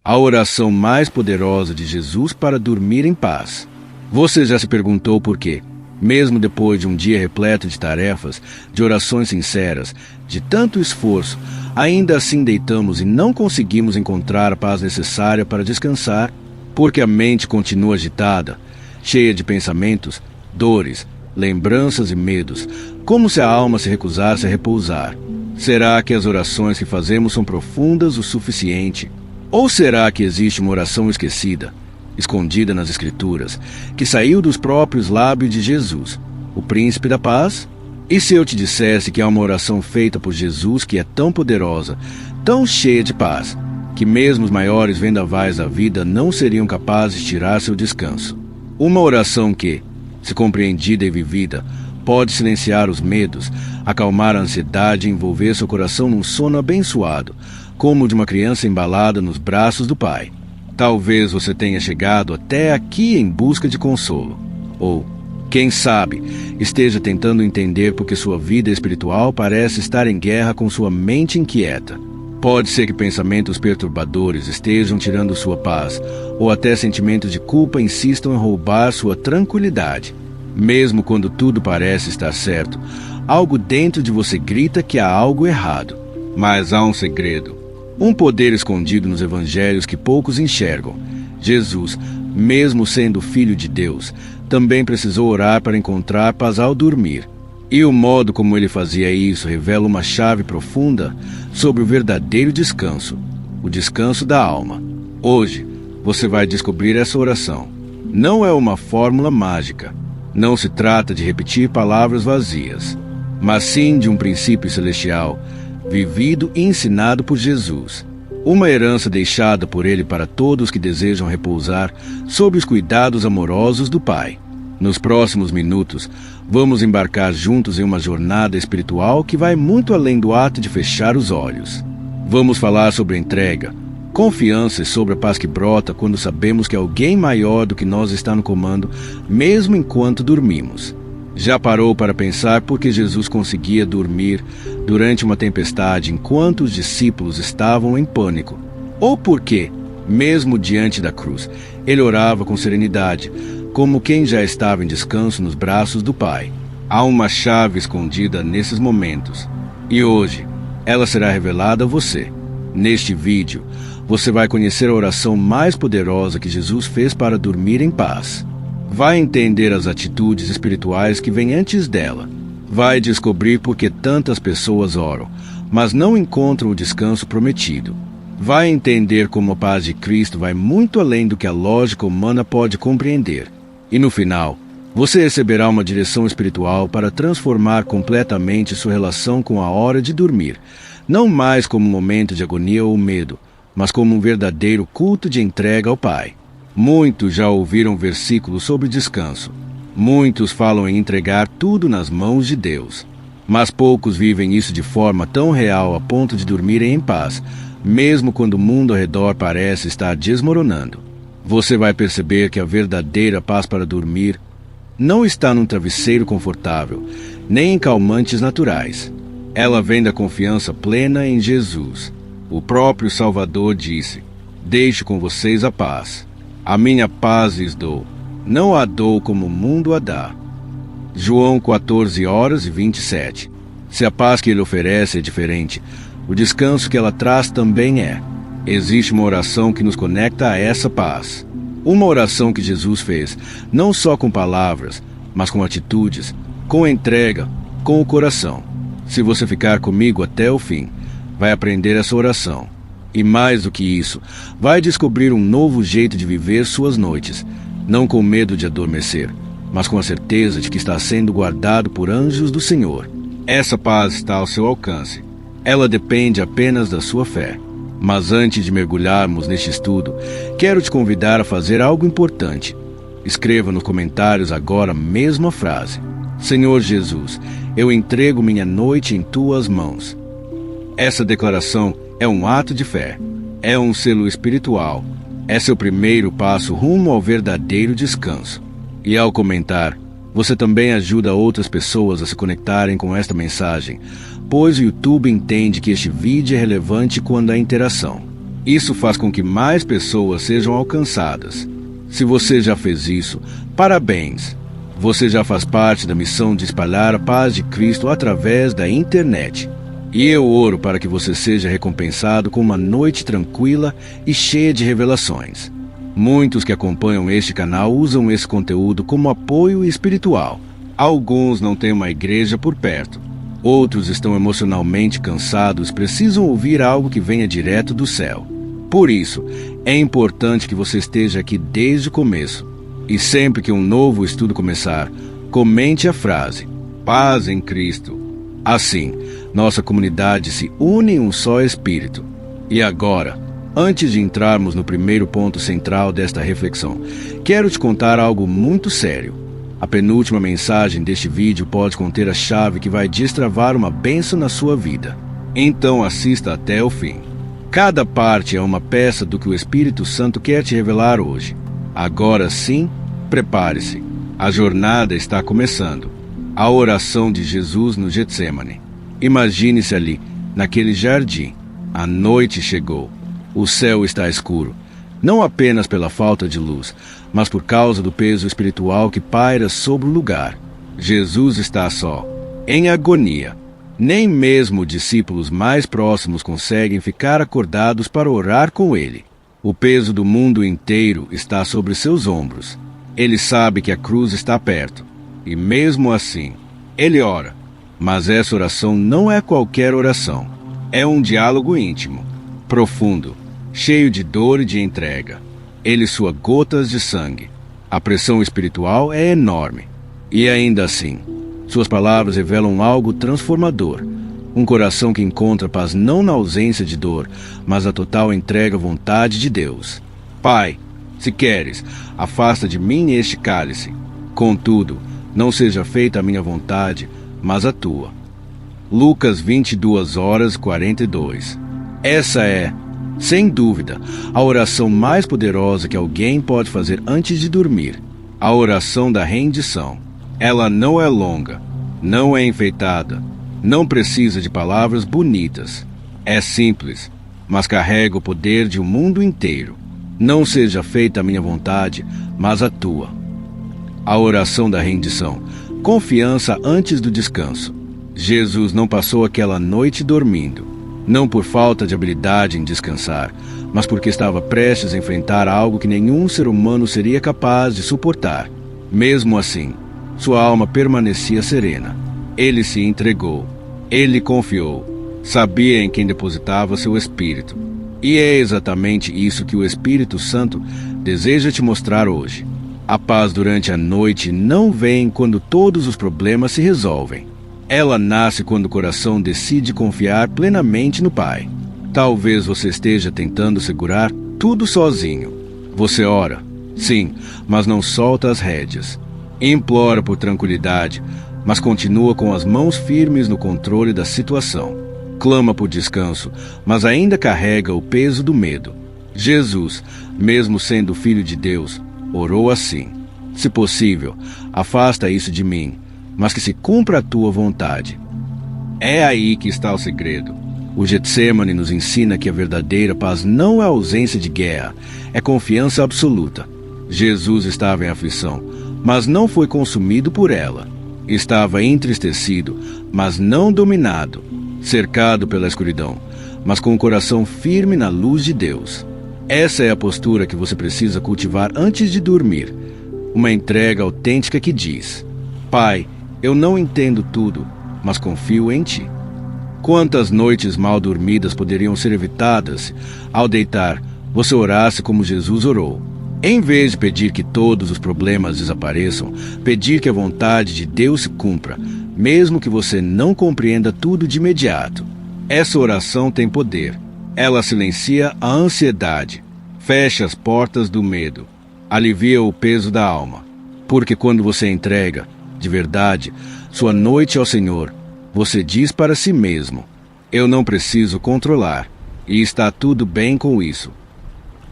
a oração mais poderosa de Jesus para dormir em paz. Você já se perguntou por quê? Mesmo depois de um dia repleto de tarefas, de orações sinceras, de tanto esforço, ainda assim deitamos e não conseguimos encontrar a paz necessária para descansar, porque a mente continua agitada, cheia de pensamentos, dores, lembranças e medos, como se a alma se recusasse a repousar. Será que as orações que fazemos são profundas o suficiente? Ou será que existe uma oração esquecida, escondida nas Escrituras, que saiu dos próprios lábios de Jesus, o Príncipe da Paz? E se eu te dissesse que há uma oração feita por Jesus que é tão poderosa, tão cheia de paz, que mesmo os maiores vendavais da vida não seriam capazes de tirar seu descanso? Uma oração que, se compreendida e vivida, pode silenciar os medos, acalmar a ansiedade e envolver seu coração num sono abençoado, como o de uma criança embalada nos braços do Pai. Talvez você tenha chegado até aqui em busca de consolo. Ou, quem sabe, esteja tentando entender porque sua vida espiritual parece estar em guerra com sua mente inquieta. Pode ser que pensamentos perturbadores estejam tirando sua paz, ou até sentimentos de culpa insistam em roubar sua tranquilidade. Mesmo quando tudo parece estar certo, algo dentro de você grita que há algo errado. Mas há um segredo, um poder escondido nos evangelhos que poucos enxergam. Jesus, mesmo sendo Filho de Deus, também precisou orar para encontrar paz ao dormir. E o modo como ele fazia isso revela uma chave profunda sobre o verdadeiro descanso, o descanso da alma. Hoje, você vai descobrir essa oração. Não é uma fórmula mágica. Não se trata de repetir palavras vazias, mas sim de um princípio celestial, vivido e ensinado por Jesus. Uma herança deixada por ele para todos que desejam repousar sob os cuidados amorosos do Pai. Nos próximos minutos, vamos embarcar juntos em uma jornada espiritual que vai muito além do ato de fechar os olhos. Vamos falar sobre entrega, confiança e sobre a paz que brota quando sabemos que alguém maior do que nós está no comando, mesmo enquanto dormimos. Já parou para pensar por que Jesus conseguia dormir durante uma tempestade enquanto os discípulos estavam em pânico? Ou por que, mesmo diante da cruz, ele orava com serenidade, como quem já estava em descanso nos braços do Pai? Há uma chave escondida nesses momentos, e hoje ela será revelada a você. Neste vídeo, você vai conhecer a oração mais poderosa que Jesus fez para dormir em paz. Vai entender as atitudes espirituais que vêm antes dela. Vai descobrir por que tantas pessoas oram, mas não encontram o descanso prometido. Vai entender como a paz de Cristo vai muito além do que a lógica humana pode compreender. E no final, você receberá uma direção espiritual para transformar completamente sua relação com a hora de dormir, não mais como um momento de agonia ou medo, mas como um verdadeiro culto de entrega ao Pai. Muitos já ouviram versículos sobre descanso. Muitos falam em entregar tudo nas mãos de Deus. Mas poucos vivem isso de forma tão real a ponto de dormirem em paz, mesmo quando o mundo ao redor parece estar desmoronando. Você vai perceber que a verdadeira paz para dormir não está num travesseiro confortável, nem em calmantes naturais. Ela vem da confiança plena em Jesus. O próprio Salvador disse: "Deixo com vocês a paz. A minha paz lhes dou. Não a dou como o mundo a dá." João 14:27. Se a paz que ele oferece é diferente, o descanso que ela traz também é. Existe uma oração que nos conecta a essa paz. Uma oração que Jesus fez, não só com palavras, mas com atitudes, com entrega, com o coração. Se você ficar comigo até o fim, vai aprender essa oração. E mais do que isso, vai descobrir um novo jeito de viver suas noites, não com medo de adormecer, mas com a certeza de que está sendo guardado por anjos do Senhor. Essa paz está ao seu alcance. Ela depende apenas da sua fé. Mas antes de mergulharmos neste estudo, quero te convidar a fazer algo importante. Escreva nos comentários agora mesmo a frase: "Senhor Jesus, eu entrego minha noite em tuas mãos." Essa declaração é um ato de fé, é um selo espiritual, é seu primeiro passo rumo ao verdadeiro descanso. E ao comentar, você também ajuda outras pessoas a se conectarem com esta mensagem, pois o YouTube entende que este vídeo é relevante quando há interação. Isso faz com que mais pessoas sejam alcançadas. Se você já fez isso, parabéns! Você já faz parte da missão de espalhar a paz de Cristo através da internet. E eu oro para que você seja recompensado com uma noite tranquila e cheia de revelações. Muitos que acompanham este canal usam esse conteúdo como apoio espiritual. Alguns não têm uma igreja por perto. Outros estão emocionalmente cansados e precisam ouvir algo que venha direto do céu. Por isso, é importante que você esteja aqui desde o começo. E sempre que um novo estudo começar, comente a frase "Paz em Cristo". Assim, nossa comunidade se une em um só espírito. E agora, antes de entrarmos no primeiro ponto central desta reflexão, quero te contar algo muito sério. A penúltima mensagem deste vídeo pode conter a chave que vai destravar uma bênção na sua vida. Então assista até o fim. Cada parte é uma peça do que o Espírito Santo quer te revelar hoje. Agora sim, prepare-se. A jornada está começando. A oração de Jesus no Getsêmani. Imagine-se ali, naquele jardim. A noite chegou. O céu está escuro. Não apenas pela falta de luz, mas por causa do peso espiritual que paira sobre o lugar. Jesus está só, em agonia. Nem mesmo os discípulos mais próximos conseguem ficar acordados para orar com ele. O peso do mundo inteiro está sobre seus ombros. Ele sabe que a cruz está perto. E mesmo assim, ele ora. Mas essa oração não é qualquer oração. É um diálogo íntimo, profundo, cheio de dor e de entrega. Ele sua gotas de sangue. A pressão espiritual é enorme. E ainda assim, suas palavras revelam algo transformador. Um coração que encontra paz não na ausência de dor, mas a total entrega à vontade de Deus. Pai, se queres, afasta de mim este cálice. Contudo, não seja feita a minha vontade, mas a tua. Lucas 22:42. Essa é, sem dúvida, a oração mais poderosa que alguém pode fazer antes de dormir. A oração da rendição. Ela não é longa, não é enfeitada, não precisa de palavras bonitas. É simples, mas carrega o poder de um mundo inteiro. Não seja feita a minha vontade, mas a tua. A oração da rendição. Confiança antes do descanso. Jesus não passou aquela noite dormindo, não por falta de habilidade em descansar, mas porque estava prestes a enfrentar algo que nenhum ser humano seria capaz de suportar. Mesmo assim, sua alma permanecia serena. Ele se entregou. Ele confiou. Sabia em quem depositava seu espírito. E é exatamente isso que o Espírito Santo deseja te mostrar hoje. A paz durante a noite não vem quando todos os problemas se resolvem. Ela nasce quando o coração decide confiar plenamente no Pai. Talvez você esteja tentando segurar tudo sozinho. Você ora, sim, mas não solta as rédeas. Implora por tranquilidade, mas continua com as mãos firmes no controle da situação. Clama por descanso, mas ainda carrega o peso do medo. Jesus, mesmo sendo Filho de Deus, orou assim: se possível, afasta isso de mim, mas que se cumpra a tua vontade. É aí que está o segredo. O Getsêmani nos ensina que a verdadeira paz não é ausência de guerra, é confiança absoluta. Jesus estava em aflição, mas não foi consumido por ela. Estava entristecido, mas não dominado. Cercado pela escuridão, mas com o coração firme na luz de Deus. Essa é a postura que você precisa cultivar antes de dormir. Uma entrega autêntica que diz: Pai, eu não entendo tudo, mas confio em Ti. Quantas noites mal dormidas poderiam ser evitadas se, ao deitar, você orasse como Jesus orou? Em vez de pedir que todos os problemas desapareçam, pedir que a vontade de Deus se cumpra, mesmo que você não compreenda tudo de imediato. Essa oração tem poder. Ela silencia a ansiedade, fecha as portas do medo, alivia o peso da alma. Porque quando você entrega, de verdade, sua noite ao Senhor, você diz para si mesmo: eu não preciso controlar, e está tudo bem com isso.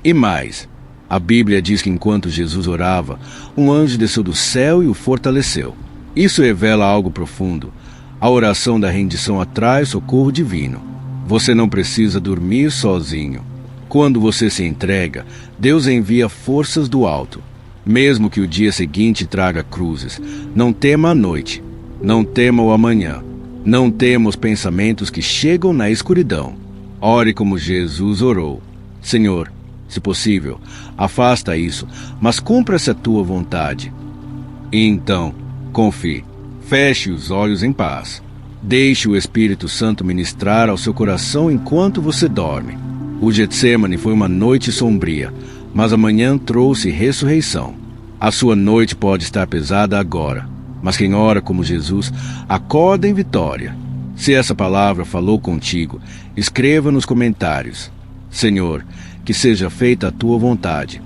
E mais, a Bíblia diz que enquanto Jesus orava, um anjo desceu do céu e o fortaleceu. Isso revela algo profundo. A oração da rendição atrai socorro divino. Você não precisa dormir sozinho. Quando você se entrega, Deus envia forças do alto. Mesmo que o dia seguinte traga cruzes, não tema a noite, não tema o amanhã, não tema os pensamentos que chegam na escuridão. Ore como Jesus orou. Senhor, se possível, afasta isso, mas cumpra-se a tua vontade. E então, confie, feche os olhos em paz. Deixe o Espírito Santo ministrar ao seu coração enquanto você dorme. O Getsêmani foi uma noite sombria, mas amanhã trouxe ressurreição. A sua noite pode estar pesada agora, mas quem ora como Jesus acorda em vitória. Se essa palavra falou contigo, escreva nos comentários: Senhor, que seja feita a tua vontade.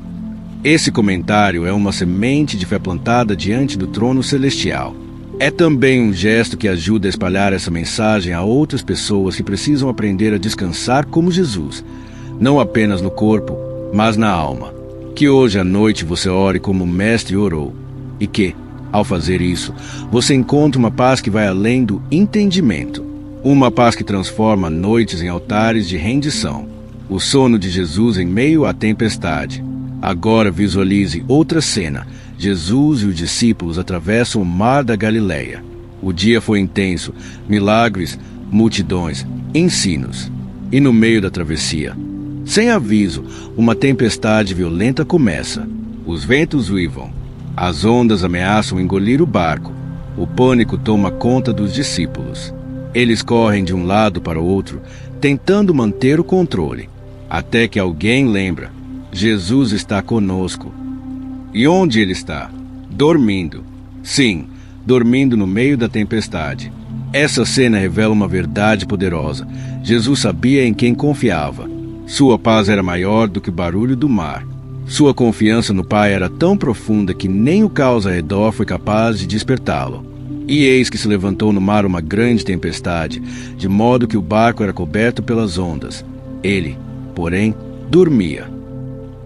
Esse comentário é uma semente de fé plantada diante do trono celestial. É também um gesto que ajuda a espalhar essa mensagem a outras pessoas que precisam aprender a descansar como Jesus, não apenas no corpo, mas na alma. Que hoje à noite você ore como o Mestre orou, e que, ao fazer isso, você encontre uma paz que vai além do entendimento, uma paz que transforma noites em altares de rendição, o sono de Jesus em meio à tempestade. Agora visualize outra cena. Jesus e os discípulos atravessam o mar da Galileia. O dia foi intenso, milagres, multidões, ensinos. E no meio da travessia, sem aviso, uma tempestade violenta começa. Os ventos uivam. As ondas ameaçam engolir o barco. O pânico toma conta dos discípulos. Eles correm de um lado para o outro, tentando manter o controle. Até que alguém lembra: Jesus está conosco. E onde ele está? Dormindo. Sim, dormindo no meio da tempestade. Essa cena revela uma verdade poderosa. Jesus sabia em quem confiava. Sua paz era maior do que o barulho do mar. Sua confiança no Pai era tão profunda que nem o caos ao redor foi capaz de despertá-lo. E eis que se levantou no mar uma grande tempestade, de modo que o barco era coberto pelas ondas. Ele, porém, dormia.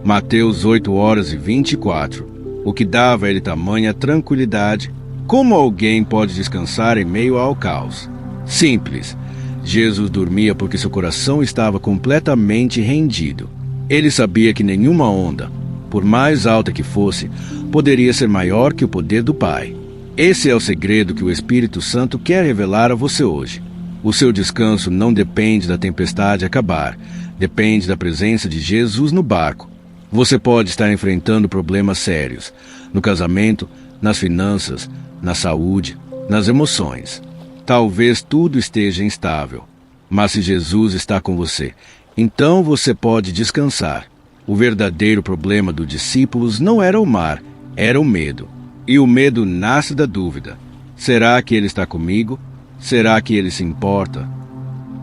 Mateus 8h24. O que dava a ele tamanha tranquilidade. Como alguém pode descansar em meio ao caos? Simples. Jesus dormia porque seu coração estava completamente rendido. Ele sabia que nenhuma onda, por mais alta que fosse, poderia ser maior que o poder do Pai. Esse é o segredo que o Espírito Santo quer revelar a você hoje. O seu descanso não depende da tempestade acabar, depende da presença de Jesus no barco. Você pode estar enfrentando problemas sérios, no casamento, nas finanças, na saúde, nas emoções. Talvez tudo esteja instável, mas se Jesus está com você, então você pode descansar. O verdadeiro problema dos discípulos não era o mar, era o medo. E o medo nasce da dúvida. Será que ele está comigo? Será que ele se importa?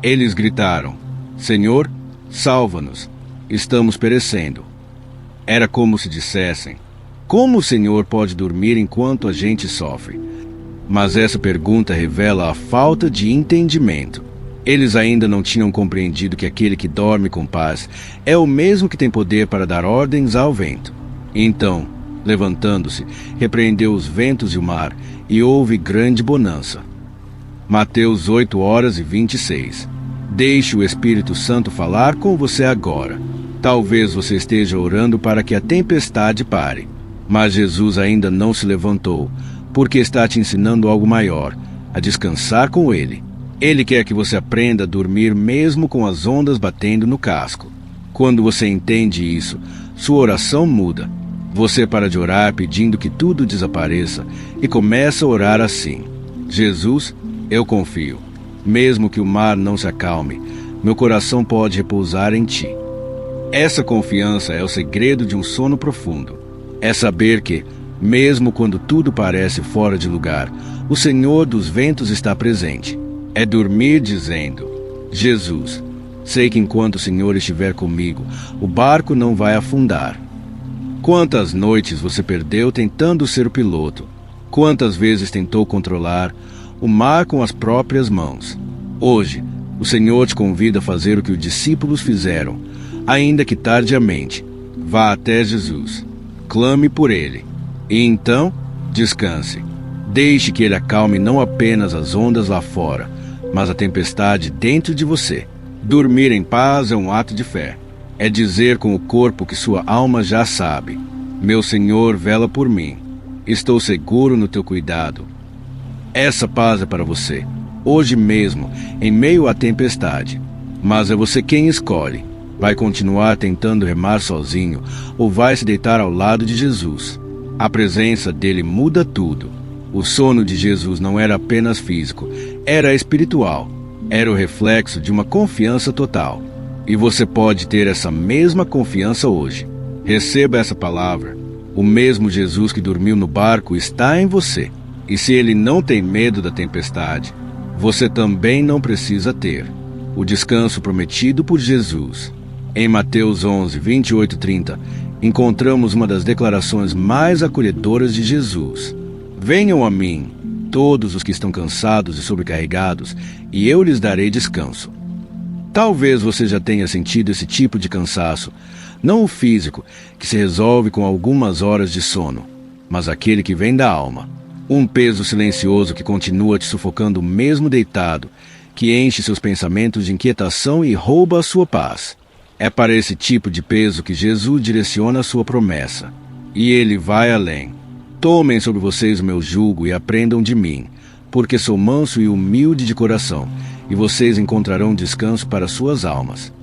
Eles gritaram: Senhor, salva-nos, estamos perecendo. Era como se dissessem: como o Senhor pode dormir enquanto a gente sofre? Mas essa pergunta revela a falta de entendimento. Eles ainda não tinham compreendido que aquele que dorme com paz é o mesmo que tem poder para dar ordens ao vento. Então, levantando-se, repreendeu os ventos e o mar, e houve grande bonança. Mateus 8h26. Deixe o Espírito Santo falar com você agora. Talvez você esteja orando para que a tempestade pare, mas Jesus ainda não se levantou, porque está te ensinando algo maior, a descansar com Ele. Ele quer que você aprenda a dormir mesmo com as ondas batendo no casco. Quando você entende isso, sua oração muda. Você para de orar pedindo que tudo desapareça e começa a orar assim: Jesus, eu confio. Mesmo que o mar não se acalme, meu coração pode repousar em Ti. Essa confiança é o segredo de um sono profundo. É saber que, mesmo quando tudo parece fora de lugar, o Senhor dos ventos está presente. É dormir dizendo: Jesus, sei que enquanto o Senhor estiver comigo, o barco não vai afundar. Quantas noites você perdeu tentando ser o piloto? Quantas vezes tentou controlar o mar com as próprias mãos? Hoje, o Senhor te convida a fazer o que os discípulos fizeram, ainda que tardiamente. Vá até Jesus, clame por Ele, e então descanse. Deixe que Ele acalme não apenas as ondas lá fora, mas a tempestade dentro de você. Dormir em paz é um ato de fé. É dizer com o corpo que sua alma já sabe: meu Senhor vela por mim. Estou seguro no teu cuidado. Essa paz é para você, hoje mesmo, em meio à tempestade. Mas é você quem escolhe. Vai continuar tentando remar sozinho ou vai se deitar ao lado de Jesus? A presença dele muda tudo. O sono de Jesus não era apenas físico, era espiritual. Era o reflexo de uma confiança total. E você pode ter essa mesma confiança hoje. Receba essa palavra. O mesmo Jesus que dormiu no barco está em você. E se ele não tem medo da tempestade, você também não precisa ter. O descanso prometido por Jesus. Em Mateus 11, 28 e 30, encontramos uma das declarações mais acolhedoras de Jesus. Venham a mim, todos os que estão cansados e sobrecarregados, e eu lhes darei descanso. Talvez você já tenha sentido esse tipo de cansaço, não o físico, que se resolve com algumas horas de sono, mas aquele que vem da alma. Um peso silencioso que continua te sufocando mesmo deitado, que enche seus pensamentos de inquietação e rouba a sua paz. É para esse tipo de peso que Jesus direciona a sua promessa. E ele vai além. Tomem sobre vocês o meu jugo e aprendam de mim, porque sou manso e humilde de coração, e vocês encontrarão descanso para suas almas.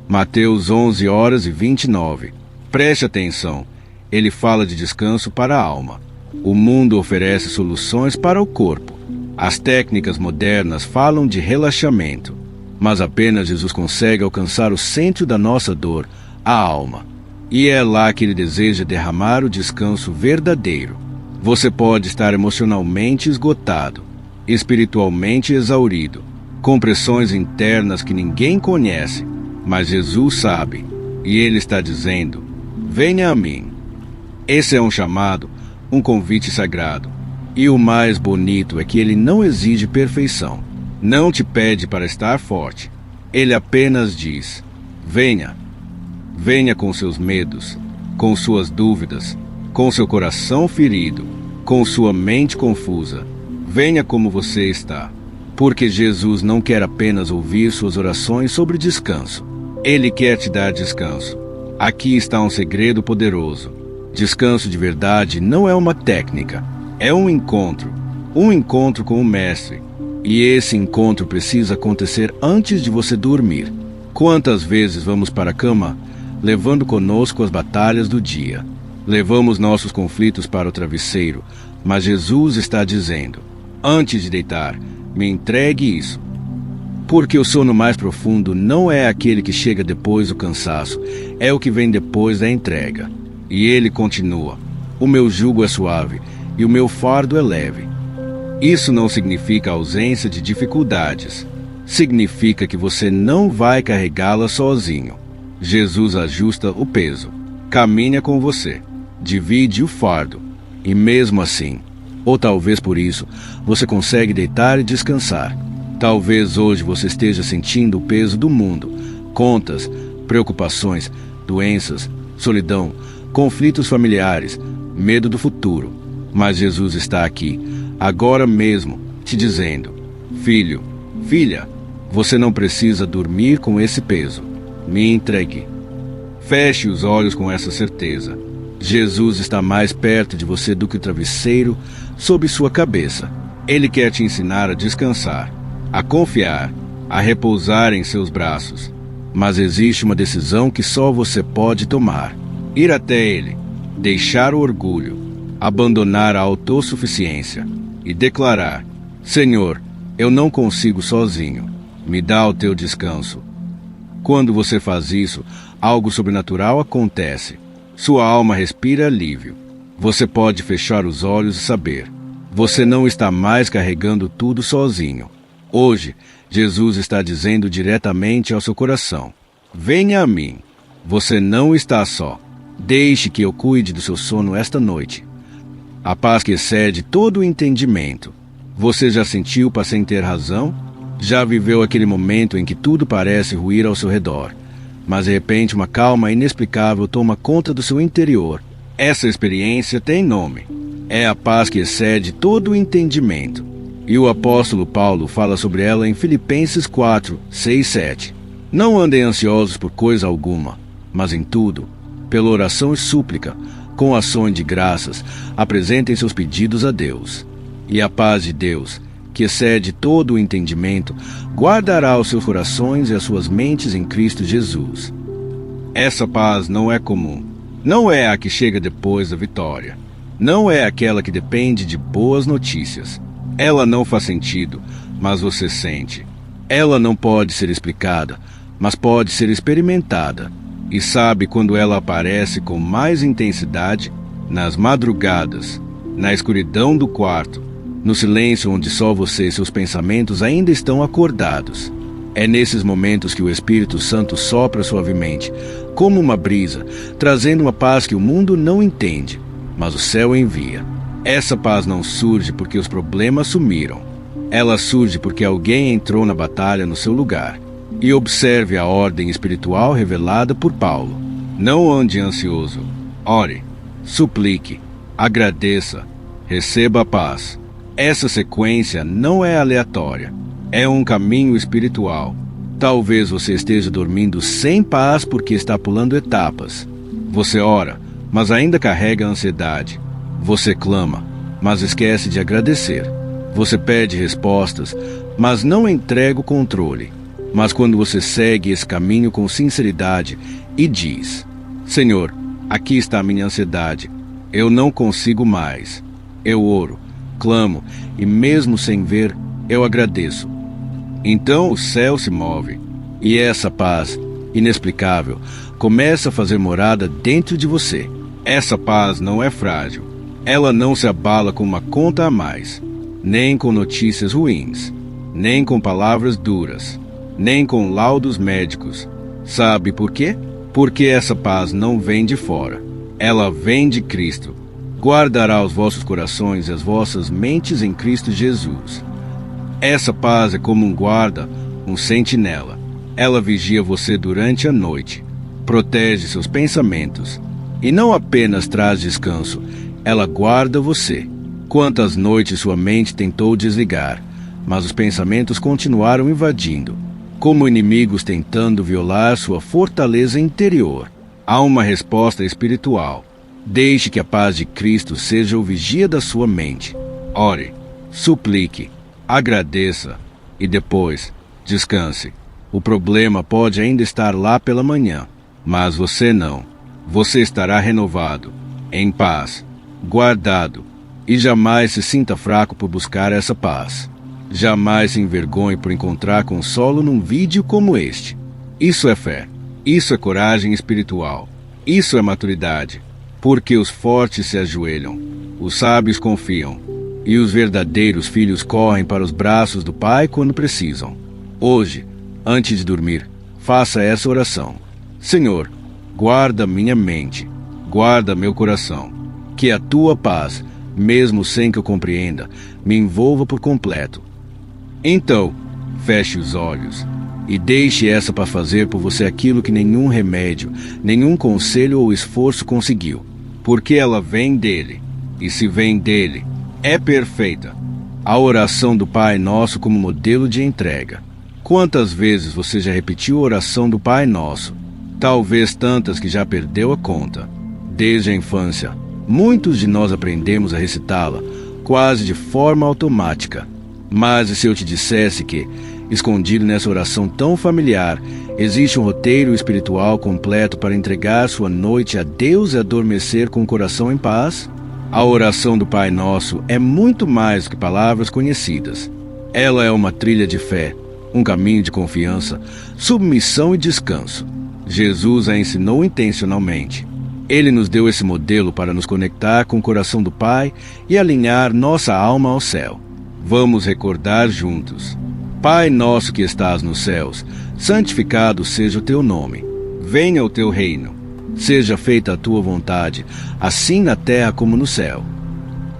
Mateus 11 horas e 29. Preste atenção. Ele fala de descanso para a alma. O mundo oferece soluções para o corpo. As técnicas modernas falam de relaxamento, mas apenas Jesus consegue alcançar o centro da nossa dor, a alma. E é lá que ele deseja derramar o descanso verdadeiro. Você pode estar emocionalmente esgotado, espiritualmente exaurido, com pressões internas que ninguém conhece, mas Jesus sabe, e ele está dizendo: venha a mim. Esse é um chamado, um convite sagrado. E o mais bonito é que ele não exige perfeição. Não te pede para estar forte. Ele apenas diz: venha. Venha com seus medos, com suas dúvidas, com seu coração ferido, com sua mente confusa. Venha como você está. Porque Jesus não quer apenas ouvir suas orações sobre descanso. Ele quer te dar descanso. Aqui está um segredo poderoso. Descanso de verdade não é uma técnica. É um encontro com o Mestre. E esse encontro precisa acontecer antes de você dormir. Quantas vezes vamos para a cama levando conosco as batalhas do dia? Levamos nossos conflitos para o travesseiro, mas Jesus está dizendo: antes de deitar, me entregue isso. Porque o sono mais profundo não é aquele que chega depois do cansaço, é o que vem depois da entrega. E ele continua: o meu jugo é suave e o meu fardo é leve. Isso não significa ausência de dificuldades. Significa que você não vai carregá-las sozinho. Jesus ajusta o peso, caminha com você, divide o fardo. E mesmo assim, ou talvez por isso, você consegue deitar e descansar. Talvez hoje você esteja sentindo o peso do mundo, contas, preocupações, doenças, solidão, conflitos familiares, medo do futuro. Mas Jesus está aqui, agora mesmo, te dizendo: filho, filha, você não precisa dormir com esse peso. Me entregue. Feche os olhos com essa certeza. Jesus está mais perto de você do que o travesseiro sob sua cabeça. Ele quer te ensinar a descansar, a confiar, a repousar em seus braços. Mas existe uma decisão que só você pode tomar: ir até Ele, deixar o orgulho, abandonar a autossuficiência e declarar: Senhor, eu não consigo sozinho, me dá o teu descanso. Quando você faz isso, algo sobrenatural acontece. Sua alma respira alívio. Você pode fechar os olhos e saber: você não está mais carregando tudo sozinho. Hoje, Jesus está dizendo diretamente ao seu coração: venha a mim. Você não está só. Deixe que eu cuide do seu sono esta noite. A paz que excede todo o entendimento. Você já sentiu paz sem ter razão? Já viveu aquele momento em que tudo parece ruir ao seu redor, mas de repente uma calma inexplicável toma conta do seu interior? Essa experiência tem nome. É a paz que excede todo o entendimento. E o apóstolo Paulo fala sobre ela em Filipenses 4, 6, 7. Não andem ansiosos por coisa alguma, mas em tudo, pela oração e súplica, com ações de graças, apresentem seus pedidos a Deus. E a paz de Deus, que excede todo o entendimento, guardará os seus corações e as suas mentes em Cristo Jesus. Essa paz não é comum. Não é a que chega depois da vitória. Não é aquela que depende de boas notícias. Ela não faz sentido, mas você sente. Ela não pode ser explicada, mas pode ser experimentada. E sabe quando ela aparece com mais intensidade? Nas madrugadas, na escuridão do quarto, no silêncio onde só você e seus pensamentos ainda estão acordados. É nesses momentos que o Espírito Santo sopra suavemente, como uma brisa, trazendo uma paz que o mundo não entende, mas o céu envia. Essa paz não surge porque os problemas sumiram. Ela surge porque alguém entrou na batalha no seu lugar. E observe a ordem espiritual revelada por Paulo. Não ande ansioso. Ore, suplique, agradeça, receba a paz. Essa sequência não é aleatória. É um caminho espiritual. Talvez você esteja dormindo sem paz porque está pulando etapas. Você ora, mas ainda carrega a ansiedade. Você clama, mas esquece de agradecer. Você pede respostas, mas não entrega o controle. Mas quando você segue esse caminho com sinceridade e diz: Senhor, aqui está a minha ansiedade. Eu não consigo mais. Eu oro, clamo e mesmo sem ver, eu agradeço. Então o céu se move e essa paz inexplicável começa a fazer morada dentro de você. Essa paz não é frágil. Ela não se abala com uma conta a mais, nem com notícias ruins, nem com palavras duras, nem com laudos médicos. Sabe por quê? Porque essa paz não vem de fora. Ela vem de Cristo. Guardará os vossos corações e as vossas mentes em Cristo Jesus. Essa paz é como um guarda, um sentinela. Ela vigia você durante a noite, protege seus pensamentos e não apenas traz descanso, ela guarda você. Quantas noites sua mente tentou desligar, mas os pensamentos continuaram invadindo, como inimigos tentando violar sua fortaleza interior. Há uma resposta espiritual. Deixe que a paz de Cristo seja o vigia da sua mente. Ore, suplique, agradeça e depois descanse. O problema pode ainda estar lá pela manhã, mas você não. Você estará renovado, em paz, guardado, e jamais se sinta fraco por buscar essa paz. Jamais se envergonhe por encontrar consolo num vídeo como este. Isso é fé. Isso é coragem espiritual. Isso é maturidade. Porque os fortes se ajoelham, os sábios confiam, e os verdadeiros filhos correm para os braços do Pai quando precisam. Hoje, antes de dormir, faça essa oração. Senhor, guarda minha mente, guarda meu coração. Que a tua paz, mesmo sem que eu compreenda, me envolva por completo. Então, feche os olhos e deixe essa para fazer por você aquilo que nenhum remédio, nenhum conselho ou esforço conseguiu. Porque ela vem dele, e se vem dele, é perfeita. A oração do Pai Nosso como modelo de entrega. Quantas vezes você já repetiu a oração do Pai Nosso? Talvez tantas que já perdeu a conta. Desde a infância, muitos de nós aprendemos a recitá-la, quase de forma automática. Mas e se eu te dissesse que, escondido nessa oração tão familiar, existe um roteiro espiritual completo para entregar sua noite a Deus e adormecer com o coração em paz? A oração do Pai Nosso é muito mais do que palavras conhecidas. Ela é uma trilha de fé, um caminho de confiança, submissão e descanso. Jesus a ensinou intencionalmente. Ele nos deu esse modelo para nos conectar com o coração do Pai e alinhar nossa alma ao céu. Vamos recordar juntos. Pai nosso que estás nos céus, santificado seja o teu nome. Venha o teu reino. Seja feita a tua vontade, assim na terra como no céu.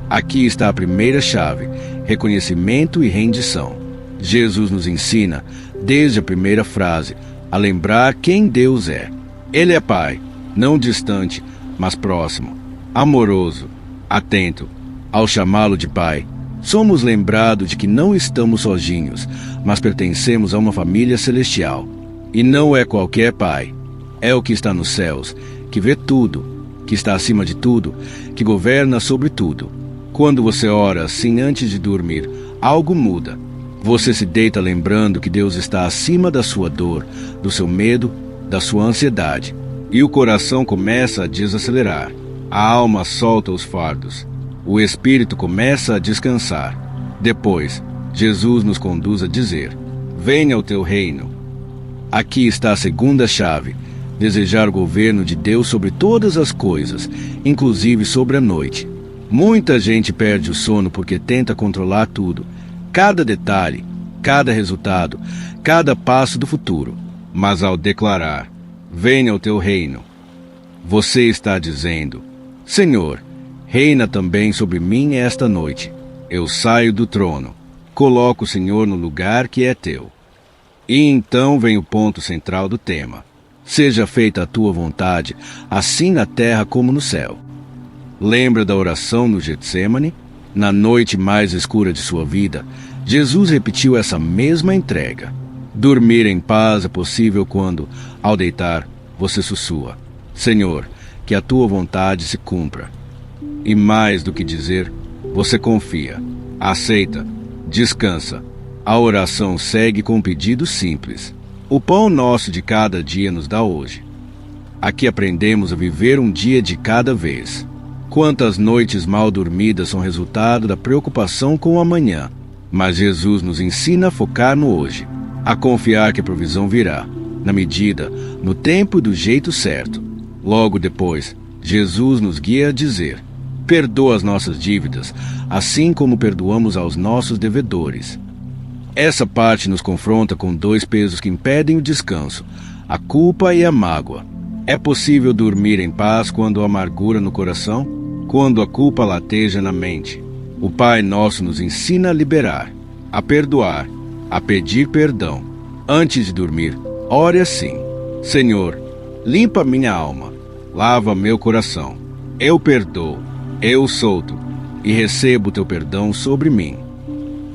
Aqui está a primeira chave, reconhecimento e rendição. Jesus nos ensina, desde a primeira frase, a lembrar quem Deus é. Ele é Pai, não distante, mas próximo, amoroso, atento. Ao chamá-lo de Pai, somos lembrados de que não estamos sozinhos, mas pertencemos a uma família celestial. E não é qualquer pai. É o que está nos céus, que vê tudo, que está acima de tudo, que governa sobre tudo. Quando você ora assim antes de dormir, algo muda. Você se deita lembrando que Deus está acima da sua dor, do seu medo, da sua ansiedade. E o coração começa a desacelerar. A alma solta os fardos. O espírito começa a descansar. Depois, Jesus nos conduz a dizer: venha o teu reino. Aqui está a segunda chave: desejar o governo de Deus sobre todas as coisas, inclusive sobre a noite. Muita gente perde o sono porque tenta controlar tudo, cada detalhe, cada resultado, cada passo do futuro. Mas ao declarar: venha o teu reino, você está dizendo: Senhor, reina também sobre mim esta noite. Eu saio do trono, coloco o Senhor no lugar que é teu. E então vem o ponto central do tema: seja feita a tua vontade, assim na terra como no céu. Lembra da oração no Getsêmani? Na noite mais escura de sua vida, Jesus repetiu essa mesma entrega. Dormir em paz é possível quando, ao deitar, você sussurra: Senhor, que a tua vontade se cumpra. E mais do que dizer, você confia, aceita, descansa. A oração segue com um pedido simples: o pão nosso de cada dia nos dá hoje. Aqui aprendemos a viver um dia de cada vez. Quantas noites mal dormidas são resultado da preocupação com o amanhã. Mas Jesus nos ensina a focar no hoje, a confiar que a provisão virá, na medida, no tempo e do jeito certo. Logo depois, Jesus nos guia a dizer: perdoa as nossas dívidas, assim como perdoamos aos nossos devedores. Essa parte nos confronta com dois pesos que impedem o descanso: a culpa e a mágoa. É possível dormir em paz quando há amargura no coração? Quando a culpa lateja na mente? O Pai Nosso nos ensina a liberar, a perdoar, a pedir perdão. Antes de dormir, ore assim: Senhor, limpa minha alma, lava meu coração. Eu perdoo, eu solto e recebo o teu perdão sobre mim.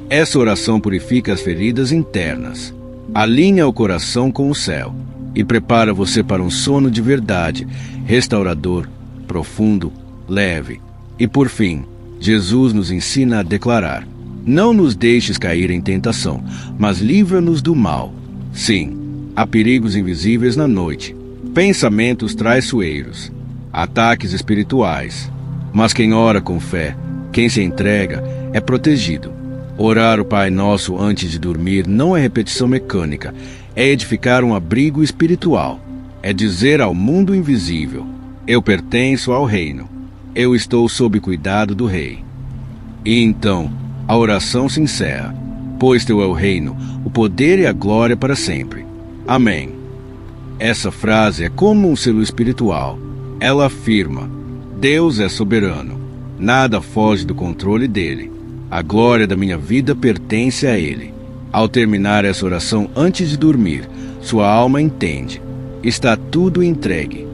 Essa oração purifica as feridas internas, alinha o coração com o céu e prepara você para um sono de verdade, restaurador, profundo, leve. E por fim, Jesus nos ensina a declarar: não nos deixes cair em tentação, mas livra-nos do mal. Sim, há perigos invisíveis na noite, pensamentos traiçoeiros, ataques espirituais. Mas quem ora com fé, quem se entrega, é protegido. Orar o Pai Nosso antes de dormir não é repetição mecânica, é edificar um abrigo espiritual. É dizer ao mundo invisível: eu pertenço ao reino. Eu estou sob cuidado do Rei. E então, a oração se encerra: pois teu é o reino, o poder e a glória para sempre. Amém. Essa frase é como um selo espiritual. Ela afirma: Deus é soberano. Nada foge do controle dele. A glória da minha vida pertence a ele. Ao terminar essa oração antes de dormir, sua alma entende: está tudo entregue.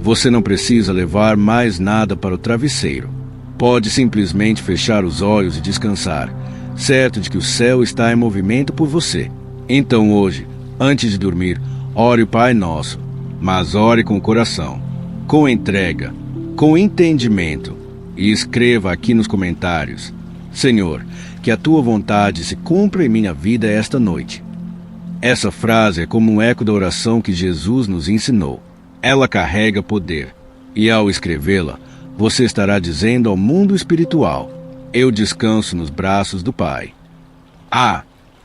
Você não precisa levar mais nada para o travesseiro. Pode simplesmente fechar os olhos e descansar, certo de que o céu está em movimento por você. Então hoje, antes de dormir, ore o Pai Nosso, mas ore com o coração, com entrega, com entendimento, e escreva aqui nos comentários: Senhor, que a tua vontade se cumpra em minha vida esta noite. Essa frase é como um eco da oração que Jesus nos ensinou. Ela carrega poder, e ao escrevê-la, você estará dizendo ao mundo espiritual: eu descanso nos braços do Pai.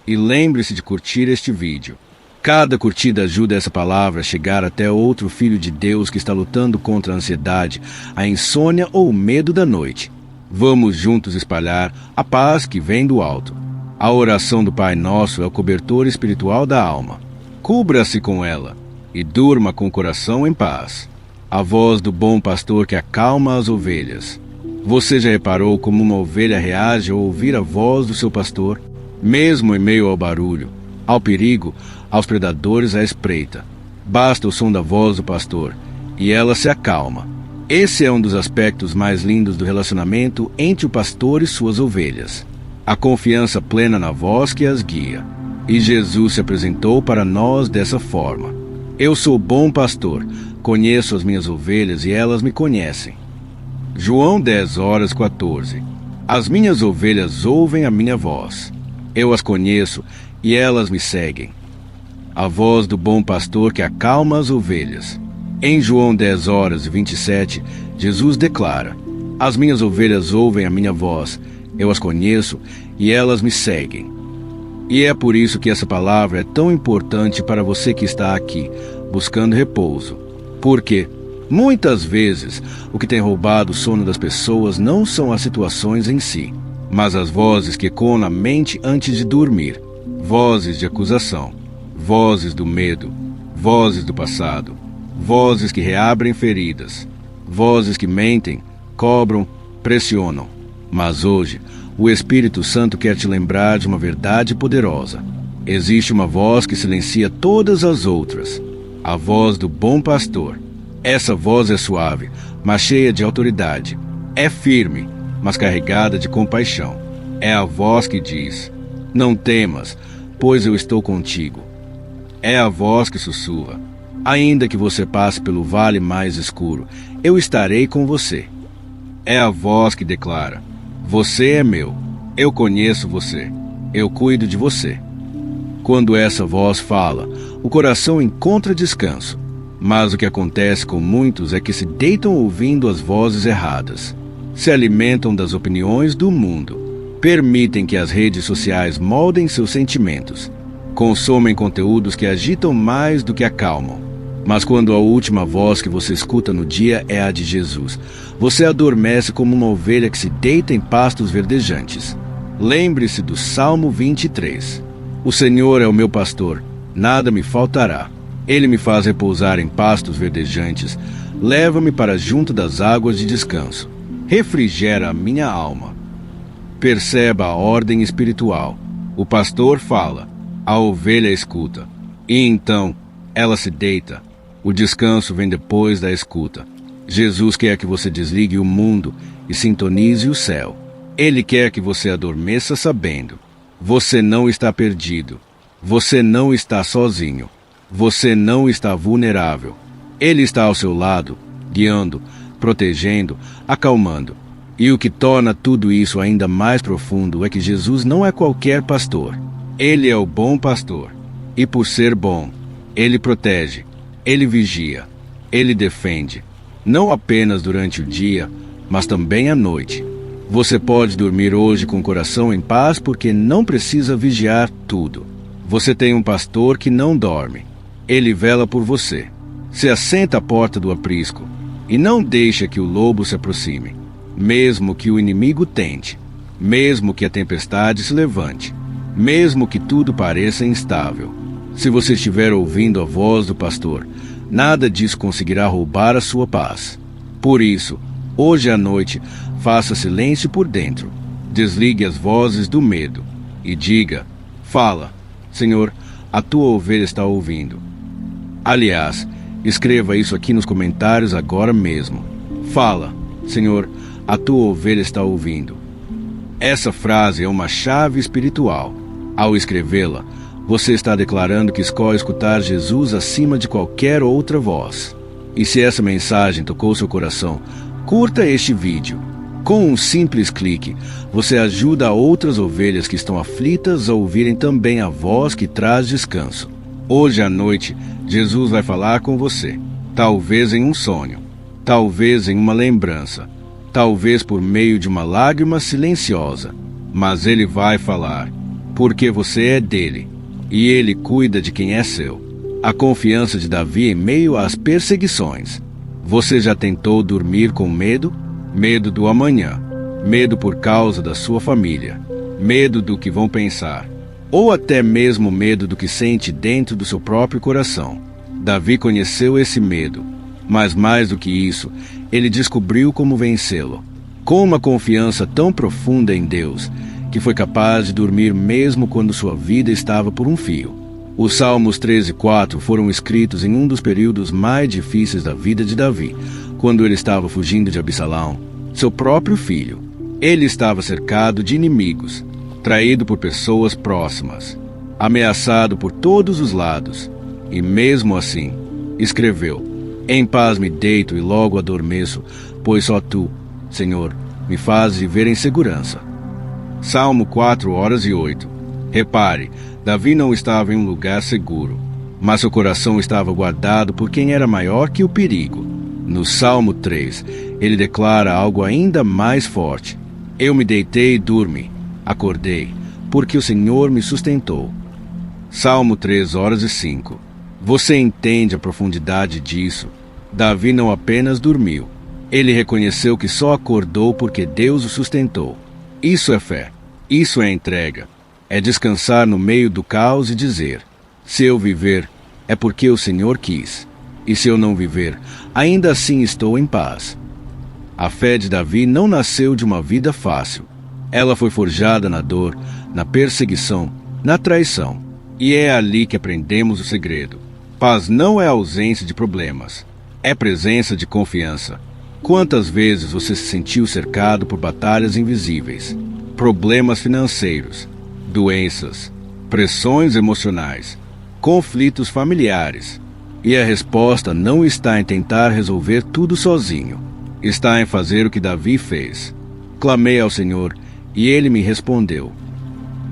E lembre-se de curtir este vídeo. Cada curtida ajuda essa palavra a chegar até outro filho de Deus que está lutando contra a ansiedade, a insônia ou o medo da noite. Vamos juntos espalhar a paz que vem do alto. A oração do Pai Nosso é o cobertor espiritual da alma. Cubra-se com ela e durma com o coração em paz. A voz do bom pastor que acalma as ovelhas. Você já reparou como uma ovelha reage ao ouvir a voz do seu pastor? Mesmo em meio ao barulho, ao perigo, aos predadores à espreita, basta o som da voz do pastor e ela se acalma. Esse é um dos aspectos mais lindos do relacionamento entre o pastor e suas ovelhas. A confiança plena na voz que as guia. E Jesus se apresentou para nós dessa forma. Eu sou bom pastor, conheço as minhas ovelhas e elas me conhecem. João 10:14. As minhas ovelhas ouvem a minha voz. Eu as conheço e elas me seguem. A voz do bom pastor que acalma as ovelhas. Em João 10:27, Jesus declara: As minhas ovelhas ouvem a minha voz, eu as conheço e elas me seguem. E é por isso que essa palavra é tão importante para você que está aqui, buscando repouso. Porque, muitas vezes, o que tem roubado o sono das pessoas não são as situações em si, mas as vozes que ecoam na mente antes de dormir. Vozes de acusação, vozes do medo, vozes do passado, vozes que reabrem feridas, vozes que mentem, cobram, pressionam. Mas hoje, o Espírito Santo quer te lembrar de uma verdade poderosa. Existe uma voz que silencia todas as outras, a voz do bom pastor. Essa voz é suave, mas cheia de autoridade. É firme, mas carregada de compaixão. É a voz que diz: Não temas, pois eu estou contigo. É a voz que sussurra: Ainda que você passe pelo vale mais escuro, eu estarei com você. É a voz que declara: Você é meu, eu conheço você, eu cuido de você. Quando essa voz fala, o coração encontra descanso. Mas o que acontece com muitos é que se deitam ouvindo as vozes erradas, se alimentam das opiniões do mundo, permitem que as redes sociais moldem seus sentimentos, consomem conteúdos que agitam mais do que acalmam. Mas quando a última voz que você escuta no dia é a de Jesus, você adormece como uma ovelha que se deita em pastos verdejantes. Lembre-se do Salmo 23. O Senhor é o meu pastor, nada me faltará. Ele me faz repousar em pastos verdejantes, leva-me para junto das águas de descanso. Refrigera a minha alma. Perceba a ordem espiritual. O pastor fala, a ovelha escuta, e então ela se deita. O descanso vem depois da escuta. Jesus quer que você desligue o mundo e sintonize o céu. Ele quer que você adormeça sabendo: você não está perdido. Você não está sozinho. Você não está vulnerável. Ele está ao seu lado, guiando, protegendo, acalmando. E o que torna tudo isso ainda mais profundo é que Jesus não é qualquer pastor. Ele é o bom pastor. E por ser bom, ele protege, ele vigia, ele defende. Não apenas durante o dia, mas também à noite. Você pode dormir hoje com o coração em paz porque não precisa vigiar tudo. Você tem um pastor que não dorme. Ele vela por você. Se assenta à porta do aprisco e não deixa que o lobo se aproxime, mesmo que o inimigo tente, mesmo que a tempestade se levante, mesmo que tudo pareça instável. Se você estiver ouvindo a voz do pastor, nada disso conseguirá roubar a sua paz. Por isso, hoje à noite, faça silêncio por dentro. Desligue as vozes do medo e diga: Fala, Senhor, a tua ovelha está ouvindo. Aliás, escreva isso aqui nos comentários agora mesmo. Fala, Senhor, a tua ovelha está ouvindo. Essa frase é uma chave espiritual. Ao escrevê-la, você está declarando que escolhe escutar Jesus acima de qualquer outra voz. E se essa mensagem tocou seu coração, curta este vídeo. Com um simples clique, você ajuda outras ovelhas que estão aflitas a ouvirem também a voz que traz descanso. Hoje à noite, Jesus vai falar com você. Talvez em um sonho, talvez em uma lembrança, talvez por meio de uma lágrima silenciosa. Mas Ele vai falar, porque você é dele, e Ele cuida de quem é seu. A confiança de Davi em meio às perseguições. Você já tentou dormir com medo? Medo do amanhã, medo por causa da sua família, medo do que vão pensar, ou até mesmo medo do que sente dentro do seu próprio coração. Davi conheceu esse medo, mas mais do que isso, ele descobriu como vencê-lo. Com uma confiança tão profunda em Deus, que foi capaz de dormir mesmo quando sua vida estava por um fio. Os Salmos 13:4 foram escritos em um dos períodos mais difíceis da vida de Davi, quando ele estava fugindo de Absalão, seu próprio filho. Ele estava cercado de inimigos, traído por pessoas próximas, ameaçado por todos os lados. E mesmo assim, Escreveu: Em paz me deito e logo adormeço, pois só tu, Senhor, me fazes viver em segurança. Salmo 4:8. Repare, Davi não estava em um lugar seguro, mas seu coração estava guardado por quem era maior que o perigo. No Salmo 3, ele declara algo ainda mais forte: Eu me deitei e dormi, acordei, porque o Senhor me sustentou. Salmo 3:5. Você entende a profundidade disso? Davi não apenas dormiu, ele reconheceu que só acordou porque Deus o sustentou. Isso é fé, isso é entrega. É descansar no meio do caos e dizer: se eu viver, é porque o Senhor quis. E se eu não viver, ainda assim estou em paz. A fé de Davi não nasceu de uma vida fácil. Ela foi forjada na dor, na perseguição, na traição. E é ali que aprendemos o segredo. Paz não é ausência de problemas, é presença de confiança. Quantas vezes você se sentiu cercado por batalhas invisíveis, problemas financeiros, doenças, pressões emocionais, conflitos familiares? E a resposta não está em tentar resolver tudo sozinho. Está em fazer o que Davi fez. Clamei ao Senhor e ele me respondeu.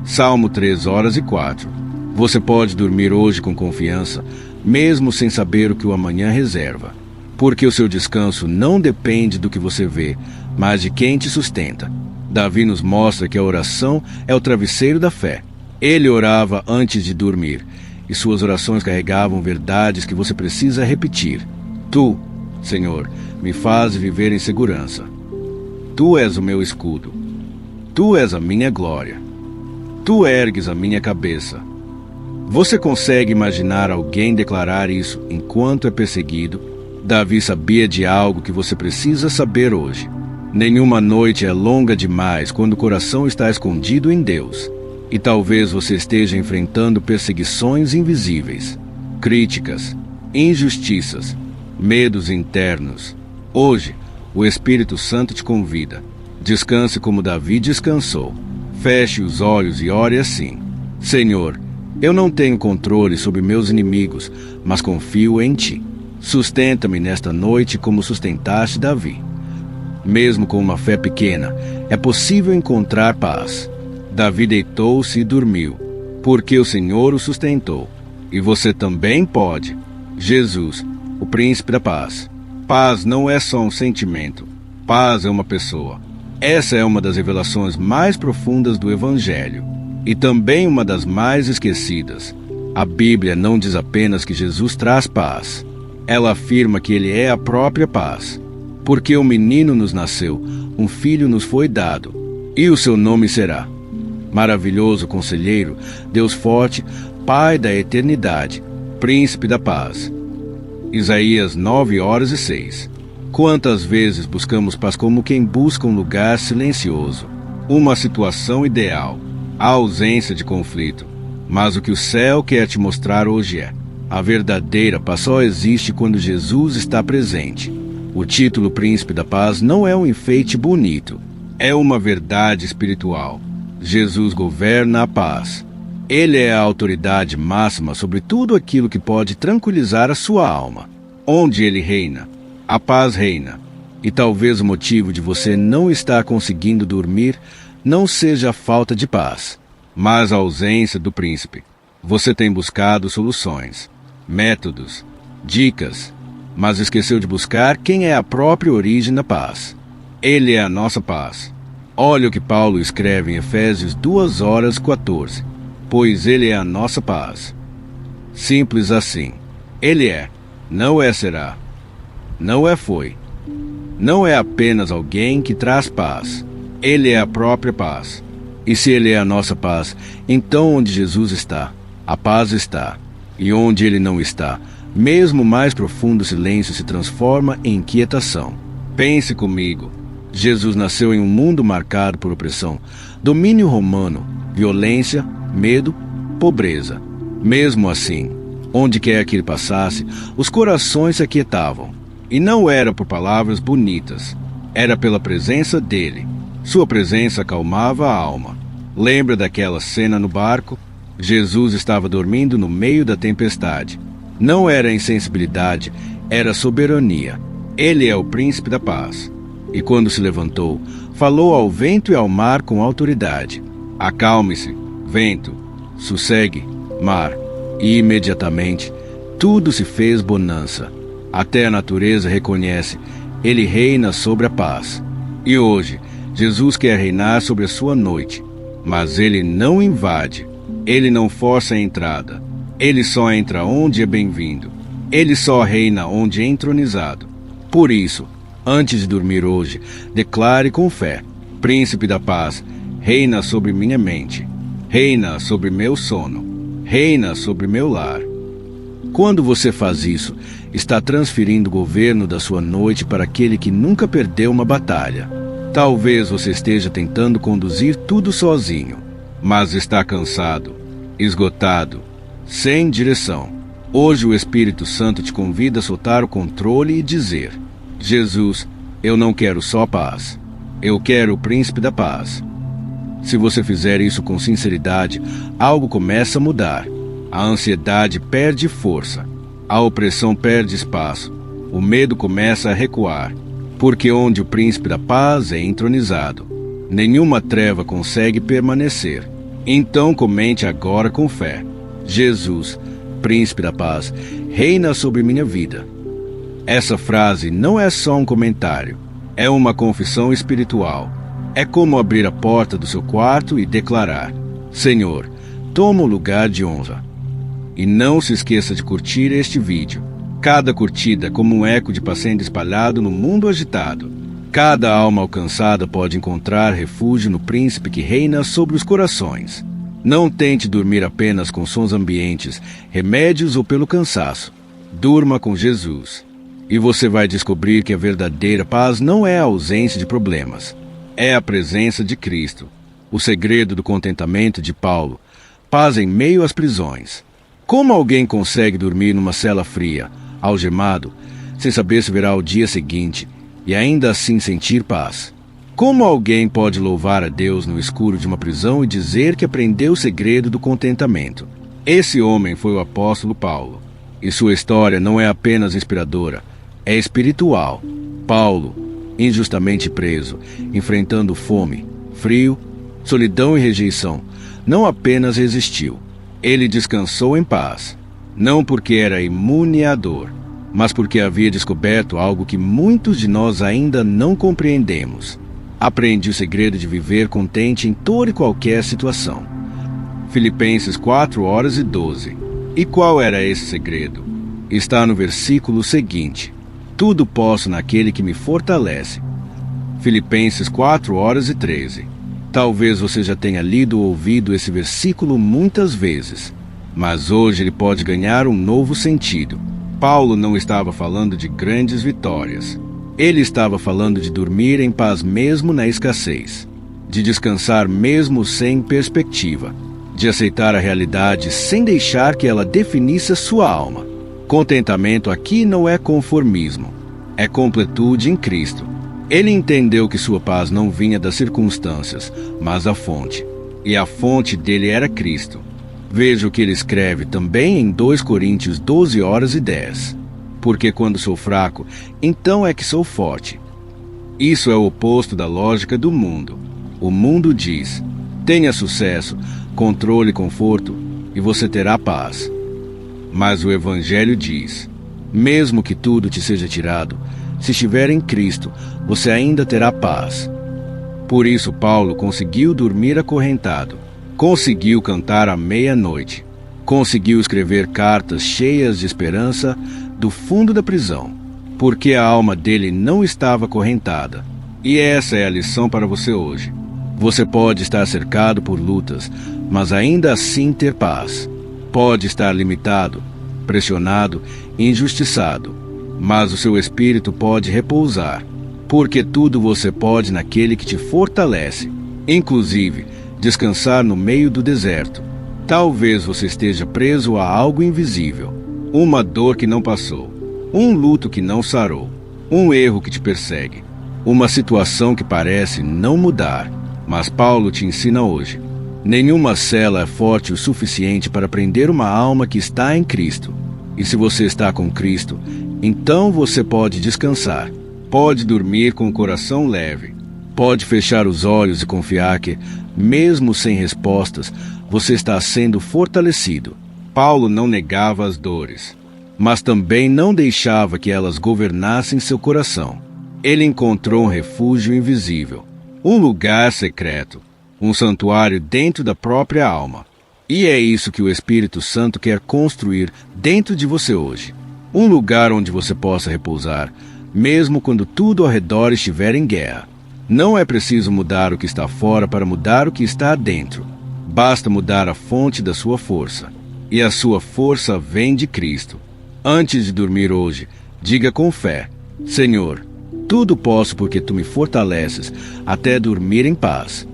Salmo 3:4. Você pode dormir hoje com confiança, mesmo sem saber o que o amanhã reserva. Porque o seu descanso não depende do que você vê, mas de quem te sustenta. Davi nos mostra que a oração é o travesseiro da fé. Ele orava antes de dormir, e suas orações carregavam verdades que você precisa repetir. Tu, Senhor, me fazes viver em segurança. Tu és o meu escudo. Tu és a minha glória. Tu ergues a minha cabeça. Você consegue imaginar alguém declarar isso enquanto é perseguido? Davi sabia de algo que você precisa saber hoje. Nenhuma noite é longa demais quando o coração está escondido em Deus. E talvez você esteja enfrentando perseguições invisíveis, críticas, injustiças, medos internos. Hoje, o Espírito Santo te convida. Descanse como Davi descansou. Feche os olhos e ore assim: Senhor, eu não tenho controle sobre meus inimigos, mas confio em Ti. Sustenta-me nesta noite como sustentaste Davi. Mesmo com uma fé pequena, é possível encontrar paz. Davi deitou-se e dormiu, porque o Senhor o sustentou. E você também pode. Jesus, o príncipe da paz. Paz não é só um sentimento. Paz é uma pessoa. Essa é uma das revelações mais profundas do Evangelho. E também uma das mais esquecidas. A Bíblia não diz apenas que Jesus traz paz. Ela afirma que Ele é a própria paz. Porque um menino nos nasceu, um filho nos foi dado, e o seu nome será Maravilhoso Conselheiro, Deus Forte, Pai da Eternidade, Príncipe da Paz. Isaías 9:6. Quantas vezes buscamos paz como quem busca um lugar silencioso, uma situação ideal, a ausência de conflito. Mas o que o céu quer te mostrar hoje é: a verdadeira paz só existe quando Jesus está presente. O título Príncipe da Paz não é um enfeite bonito, é uma verdade espiritual. Jesus governa a paz. Ele é a autoridade máxima sobre tudo aquilo que pode tranquilizar a sua alma. Onde Ele reina, a paz reina. E talvez o motivo de você não estar conseguindo dormir não seja a falta de paz, mas a ausência do príncipe. Você tem buscado soluções, métodos, dicas, mas esqueceu de buscar quem é a própria origem da paz. Ele é a nossa paz. Olha o que Paulo escreve em Efésios 2:14. Pois Ele é a nossa paz. Simples assim. Ele é, não é será, não é foi. Não é apenas alguém que traz paz. Ele é a própria paz. E se Ele é a nossa paz, então onde Jesus está, a paz está. E onde Ele não está, mesmo o mais profundo silêncio se transforma em inquietação. Pense comigo. Jesus nasceu em um mundo marcado por opressão, domínio romano, violência, medo, pobreza. Mesmo assim, onde quer que ele passasse, os corações se aquietavam. E não era por palavras bonitas, era pela presença dele. Sua presença acalmava a alma. Lembra daquela cena no barco? Jesus estava dormindo no meio da tempestade. Não era insensibilidade, era soberania. Ele é o príncipe da paz. E quando se levantou, falou ao vento e ao mar com autoridade: acalme-se, vento, sossegue, mar. E imediatamente tudo se fez bonança. Até a natureza reconhece: ele reina sobre a paz. E hoje, Jesus quer reinar sobre a sua noite, mas ele não invade, ele não força a entrada, ele só entra onde é bem-vindo, ele só reina onde é entronizado. Por isso, antes de dormir hoje, declare com fé: Príncipe da paz, reina sobre minha mente, reina sobre meu sono, reina sobre meu lar. Quando você faz isso, está transferindo o governo da sua noite para aquele que nunca perdeu uma batalha. Talvez você esteja tentando conduzir tudo sozinho, mas está cansado, esgotado, sem direção. Hoje o Espírito Santo te convida a soltar o controle e dizer: Jesus, eu não quero só paz, eu quero o Príncipe da Paz. Se você fizer isso com sinceridade, algo começa a mudar. A ansiedade perde força, a opressão perde espaço, o medo começa a recuar, porque onde o Príncipe da Paz é entronizado, nenhuma treva consegue permanecer. Então comente agora com fé: Jesus, Príncipe da Paz, reina sobre minha vida. Essa frase não é só um comentário, é uma confissão espiritual. É como abrir a porta do seu quarto e declarar: Senhor, toma o lugar de honra. E não se esqueça de curtir este vídeo. Cada curtida é como um eco de passando espalhado no mundo agitado. Cada alma alcançada pode encontrar refúgio no príncipe que reina sobre os corações. Não tente dormir apenas com sons ambientes, remédios ou pelo cansaço. Durma com Jesus. E você vai descobrir que a verdadeira paz não é a ausência de problemas. É a presença de Cristo. O segredo do contentamento de Paulo: paz em meio às prisões. Como alguém consegue dormir numa cela fria, algemado, sem saber se verá o dia seguinte, e ainda assim sentir paz? Como alguém pode louvar a Deus no escuro de uma prisão e dizer que aprendeu o segredo do contentamento? Esse homem foi o apóstolo Paulo. E sua história não é apenas inspiradora, é espiritual. Paulo, injustamente preso, enfrentando fome, frio, solidão e rejeição, não apenas resistiu, ele descansou em paz. Não porque era imune à dor, mas porque havia descoberto algo que muitos de nós ainda não compreendemos. Aprendi o segredo de viver contente em toda e qualquer situação. Filipenses 4:12. E qual era esse segredo? Está no versículo seguinte: tudo posso naquele que me fortalece. Filipenses 4:13. Talvez você já tenha lido ou ouvido esse versículo muitas vezes, mas hoje ele pode ganhar um novo sentido. Paulo não estava falando de grandes vitórias. Ele estava falando de dormir em paz mesmo na escassez, de descansar mesmo sem perspectiva, de aceitar a realidade sem deixar que ela definisse a sua alma. Contentamento aqui não é conformismo, é completude em Cristo. Ele entendeu que sua paz não vinha das circunstâncias, mas da fonte. E a fonte dele era Cristo. Veja o que ele escreve também em 2 Coríntios 12:10. Porque quando sou fraco, então é que sou forte. Isso é o oposto da lógica do mundo. O mundo diz: tenha sucesso, controle e conforto, e você terá paz. Mas o Evangelho diz: mesmo que tudo te seja tirado, se estiver em Cristo, você ainda terá paz. Por isso Paulo conseguiu dormir acorrentado, conseguiu cantar à meia-noite, conseguiu escrever cartas cheias de esperança do fundo da prisão, porque a alma dele não estava acorrentada. E essa é a lição para você hoje. Você pode estar cercado por lutas, mas ainda assim ter paz. Pode estar limitado, pressionado, injustiçado, mas o seu espírito pode repousar, porque tudo você pode naquele que te fortalece, inclusive descansar no meio do deserto. Talvez você esteja preso a algo invisível, uma dor que não passou, um luto que não sarou, um erro que te persegue, uma situação que parece não mudar. Mas Paulo te ensina hoje: nenhuma cela é forte o suficiente para prender uma alma que está em Cristo. E se você está com Cristo, então você pode descansar, pode dormir com o coração leve, pode fechar os olhos e confiar que, mesmo sem respostas, você está sendo fortalecido. Paulo não negava as dores, mas também não deixava que elas governassem seu coração. Ele encontrou um refúgio invisível, um lugar secreto, um santuário dentro da própria alma. E é isso que o Espírito Santo quer construir dentro de você hoje. Um lugar onde você possa repousar, mesmo quando tudo ao redor estiver em guerra. Não é preciso mudar o que está fora para mudar o que está dentro. Basta mudar a fonte da sua força. E a sua força vem de Cristo. Antes de dormir hoje, diga com fé: Senhor, tudo posso porque Tu me fortaleces até dormir em paz.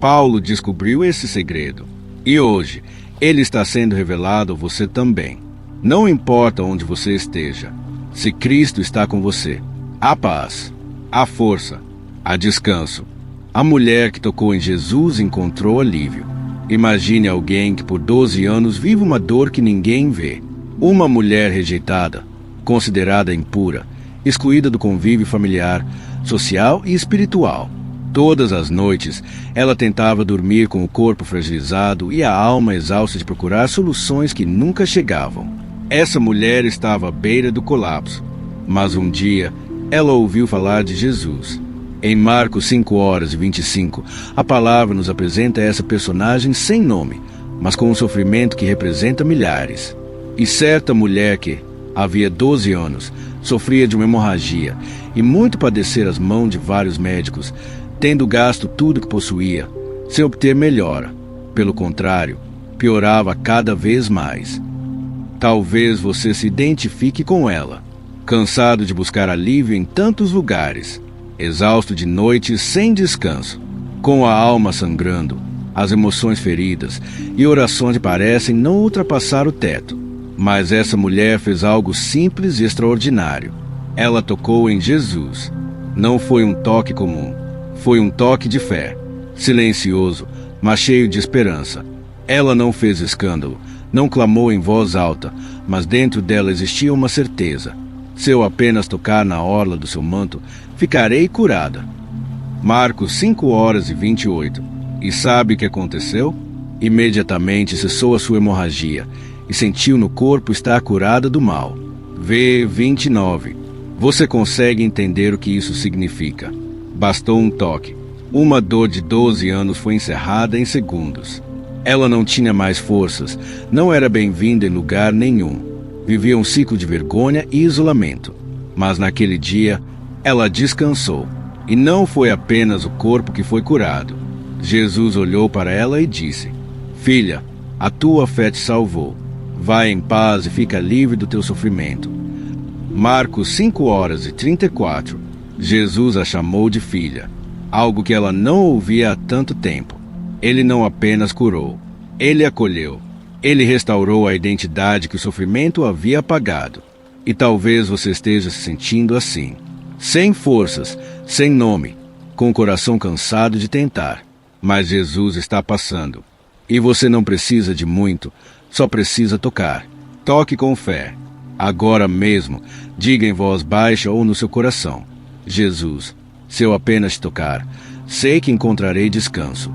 Paulo descobriu esse segredo. E hoje, ele está sendo revelado a você também. Não importa onde você esteja, se Cristo está com você, há paz, há força, há descanso. A mulher que tocou em Jesus encontrou alívio. Imagine alguém que por 12 anos vive uma dor que ninguém vê. Uma mulher rejeitada, considerada impura, excluída do convívio familiar, social e espiritual. Todas as noites, ela tentava dormir com o corpo fragilizado e a alma exausta de procurar soluções que nunca chegavam. Essa mulher estava à beira do colapso, mas um dia ela ouviu falar de Jesus. Em Marcos 5:25, a palavra nos apresenta essa personagem sem nome, mas com um sofrimento que representa milhares. E certa mulher que, havia 12 anos, sofria de uma hemorragia e muito padecer às mãos de vários médicos, tendo gasto tudo que possuía, sem obter melhora. Pelo contrário, piorava cada vez mais. Talvez você se identifique com ela, cansado de buscar alívio em tantos lugares, exausto de noites sem descanso, com a alma sangrando, as emoções feridas e orações que parecem não ultrapassar o teto. Mas essa mulher fez algo simples e extraordinário. Ela tocou em Jesus. Não foi um toque comum. Foi um toque de fé, silencioso, mas cheio de esperança. Ela não fez escândalo, não clamou em voz alta, mas dentro dela existia uma certeza: se eu apenas tocar na orla do seu manto, ficarei curada. Marcos 5:28. E sabe o que aconteceu? Imediatamente cessou a sua hemorragia e sentiu no corpo estar curada do mal. V 29. Você consegue entender o que isso significa? Bastou um toque. Uma dor de 12 anos foi encerrada em segundos. Ela não tinha mais forças, não era bem-vinda em lugar nenhum. Vivia um ciclo de vergonha e isolamento. Mas naquele dia, ela descansou. E não foi apenas o corpo que foi curado. Jesus olhou para ela e disse: Filha, a tua fé te salvou. Vai em paz e fica livre do teu sofrimento. Marcos 5:34. Jesus a chamou de filha, algo que ela não ouvia há tanto tempo. Ele não apenas curou, ele acolheu. Ele restaurou a identidade que o sofrimento havia apagado. E talvez você esteja se sentindo assim, sem forças, sem nome, com o coração cansado de tentar. Mas Jesus está passando. E você não precisa de muito, só precisa tocar. Toque com fé. Agora mesmo, diga em voz baixa ou no seu coração: Jesus, se eu apenas te tocar, sei que encontrarei descanso.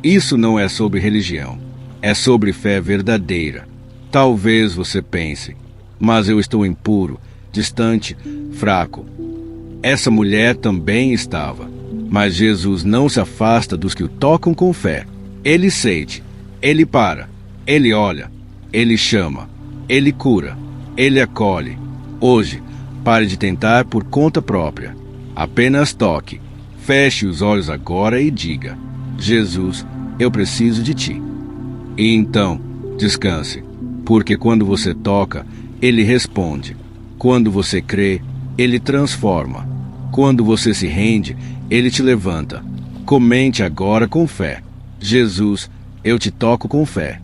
Isso não é sobre religião, é sobre fé verdadeira. Talvez você pense: mas eu estou impuro, distante, fraco. Essa mulher também estava. Mas Jesus não se afasta dos que o tocam com fé. Ele sente, ele para, ele olha, ele chama, ele cura, ele acolhe. Hoje, pare de tentar por conta própria. Apenas toque. Feche os olhos agora e diga: Jesus, eu preciso de ti. E então, descanse, porque quando você toca, ele responde. Quando você crê, ele transforma. Quando você se rende, ele te levanta. Comente agora com fé: Jesus, eu te toco com fé.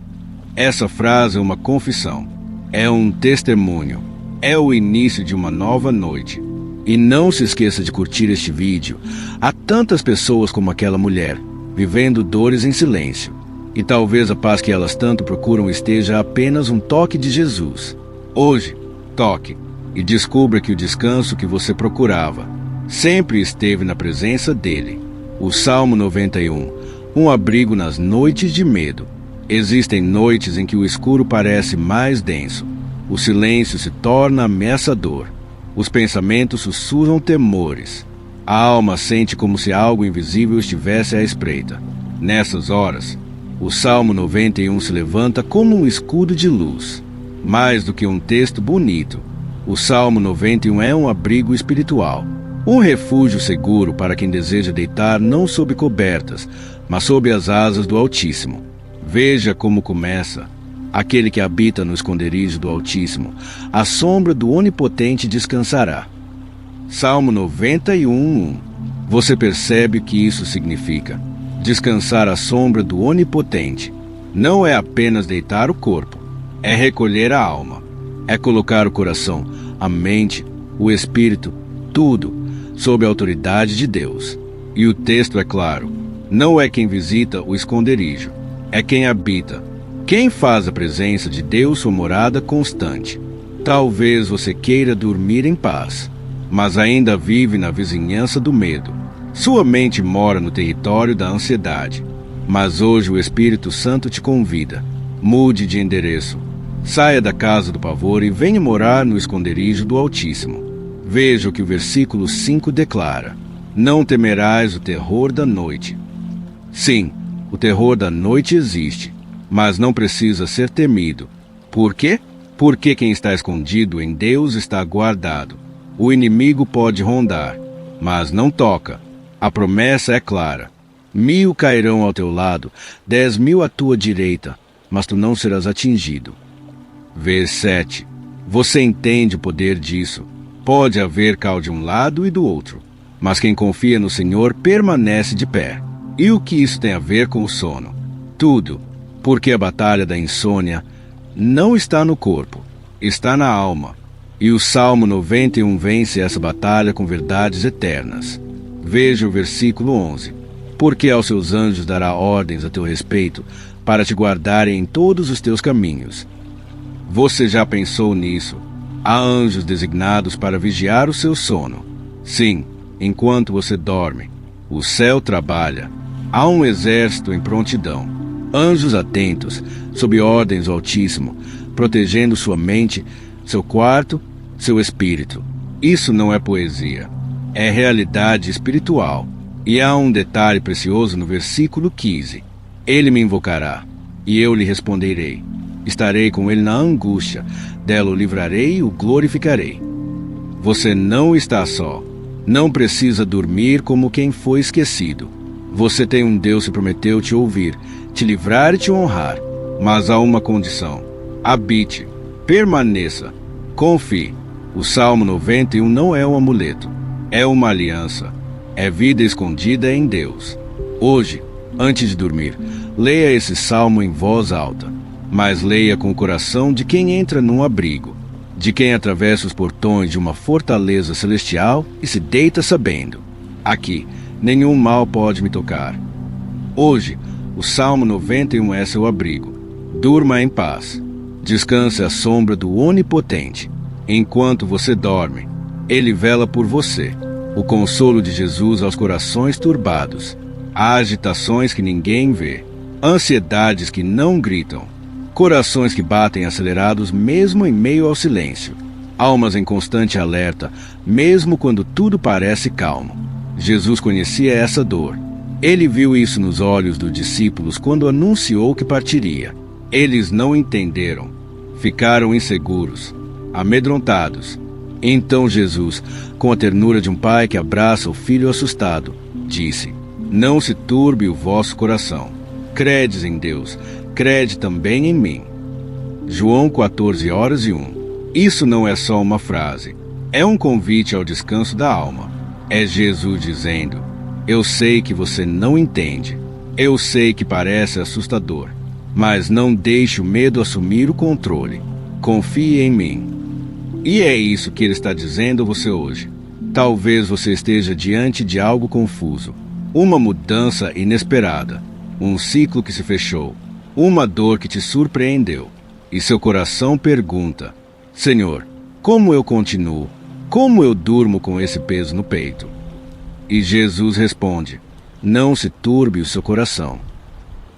Essa frase é uma confissão, é um testemunho, é o início de uma nova noite. E não se esqueça de curtir este vídeo. Há tantas pessoas como aquela mulher, vivendo dores em silêncio. E talvez a paz que elas tanto procuram esteja apenas um toque de Jesus. Hoje, toque e descubra que o descanso que você procurava sempre esteve na presença dele. O Salmo 91, um abrigo nas noites de medo. Existem noites em que o escuro parece mais denso. O silêncio se torna ameaçador. Os pensamentos sussurram temores. A alma sente como se algo invisível estivesse à espreita. Nessas horas, o Salmo 91 se levanta como um escudo de luz. Mais do que um texto bonito, o Salmo 91 é um abrigo espiritual. Um refúgio seguro para quem deseja deitar não sob cobertas, mas sob as asas do Altíssimo. Veja como começa. Aquele que habita no esconderijo do Altíssimo, à sombra do Onipotente descansará. Salmo 91:1. Você percebe o que isso significa? Descansar à sombra do Onipotente. Não é apenas deitar o corpo, é recolher a alma. É colocar o coração, a mente, o espírito, tudo, sob a autoridade de Deus. E o texto é claro. Não é quem visita o esconderijo, é quem habita. Quem faz a presença de Deus sua morada constante. Talvez você queira dormir em paz, mas ainda vive na vizinhança do medo. Sua mente mora no território da ansiedade. Mas hoje o Espírito Santo te convida. Mude de endereço. Saia da casa do pavor e venha morar no esconderijo do Altíssimo. Veja o que o versículo 5 declara. Não temerás o terror da noite. Sim, o terror da noite existe, mas não precisa ser temido. Por quê? Porque quem está escondido em Deus está guardado. O inimigo pode rondar, mas não toca. A promessa é clara. 1000 cairão ao teu lado, 10.000 à tua direita, mas tu não serás atingido. Vê 7. Você entende o poder disso. Pode haver cal de um lado e do outro, mas quem confia no Senhor permanece de pé. E o que isso tem a ver com o sono? Tudo, porque a batalha da insônia não está no corpo, está na alma. E o Salmo 91 vence essa batalha com verdades eternas. Veja o versículo 11. Porque aos seus anjos dará ordens a teu respeito, para te guardarem em todos os teus caminhos. Você já pensou nisso? Há anjos designados para vigiar o seu sono. Sim, enquanto você dorme, o céu trabalha. Há um exército em prontidão. Anjos atentos, sob ordens do Altíssimo, protegendo sua mente, seu quarto, seu espírito. Isso não é poesia. É realidade espiritual. E há um detalhe precioso no versículo 15. Ele me invocará, e eu lhe responderei. Estarei com ele na angústia, dela o livrarei e o glorificarei. Você não está só. Não precisa dormir como quem foi esquecido. Você tem um Deus que prometeu te ouvir, te livrar e te honrar. Mas há uma condição. Habite, permaneça, confie. O Salmo 91 não é um amuleto, é uma aliança. É vida escondida em Deus. Hoje, antes de dormir, leia esse salmo em voz alta, mas leia com o coração de quem entra num abrigo, de quem atravessa os portões de uma fortaleza celestial e se deita sabendo: aqui, nenhum mal pode me tocar. Hoje, o Salmo 91 é seu abrigo. Durma em paz. Descanse à sombra do Onipotente. Enquanto você dorme, Ele vela por você. O consolo de Jesus aos corações turbados. Há agitações que ninguém vê. Ansiedades que não gritam. Corações que batem acelerados mesmo em meio ao silêncio. Almas em constante alerta, mesmo quando tudo parece calmo. Jesus conhecia essa dor. Ele viu isso nos olhos dos discípulos quando anunciou que partiria. Eles não entenderam. Ficaram inseguros, amedrontados. Então Jesus, com a ternura de um pai que abraça o filho assustado, disse: Não se turbe o vosso coração. Credes em Deus, crede também em mim. João 14:1. Isso não é só uma frase. É um convite ao descanso da alma. É Jesus dizendo: Eu sei que você não entende. Eu sei que parece assustador. Mas não deixe o medo assumir o controle. Confie em mim. E é isso que ele está dizendo a você hoje. Talvez você esteja diante de algo confuso. Uma mudança inesperada. Um ciclo que se fechou. Uma dor que te surpreendeu. E seu coração pergunta: Senhor, como eu continuo? Como eu durmo com esse peso no peito? E Jesus responde: não se turbe o seu coração.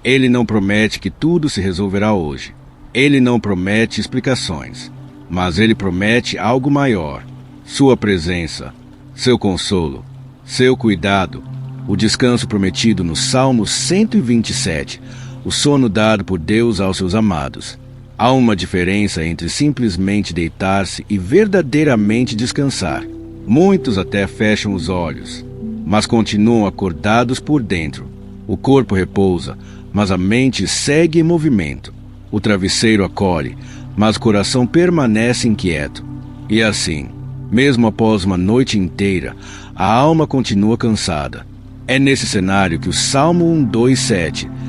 Ele não promete que tudo se resolverá hoje. Ele não promete explicações, mas ele promete algo maior: sua presença, seu consolo, seu cuidado, o descanso prometido no Salmo 127, o sono dado por Deus aos seus amados. Há uma diferença entre simplesmente deitar-se e verdadeiramente descansar. Muitos até fecham os olhos, mas continuam acordados por dentro. O corpo repousa, mas a mente segue em movimento. O travesseiro acolhe, mas o coração permanece inquieto. E assim, mesmo após uma noite inteira, a alma continua cansada. É nesse cenário que o Salmo 127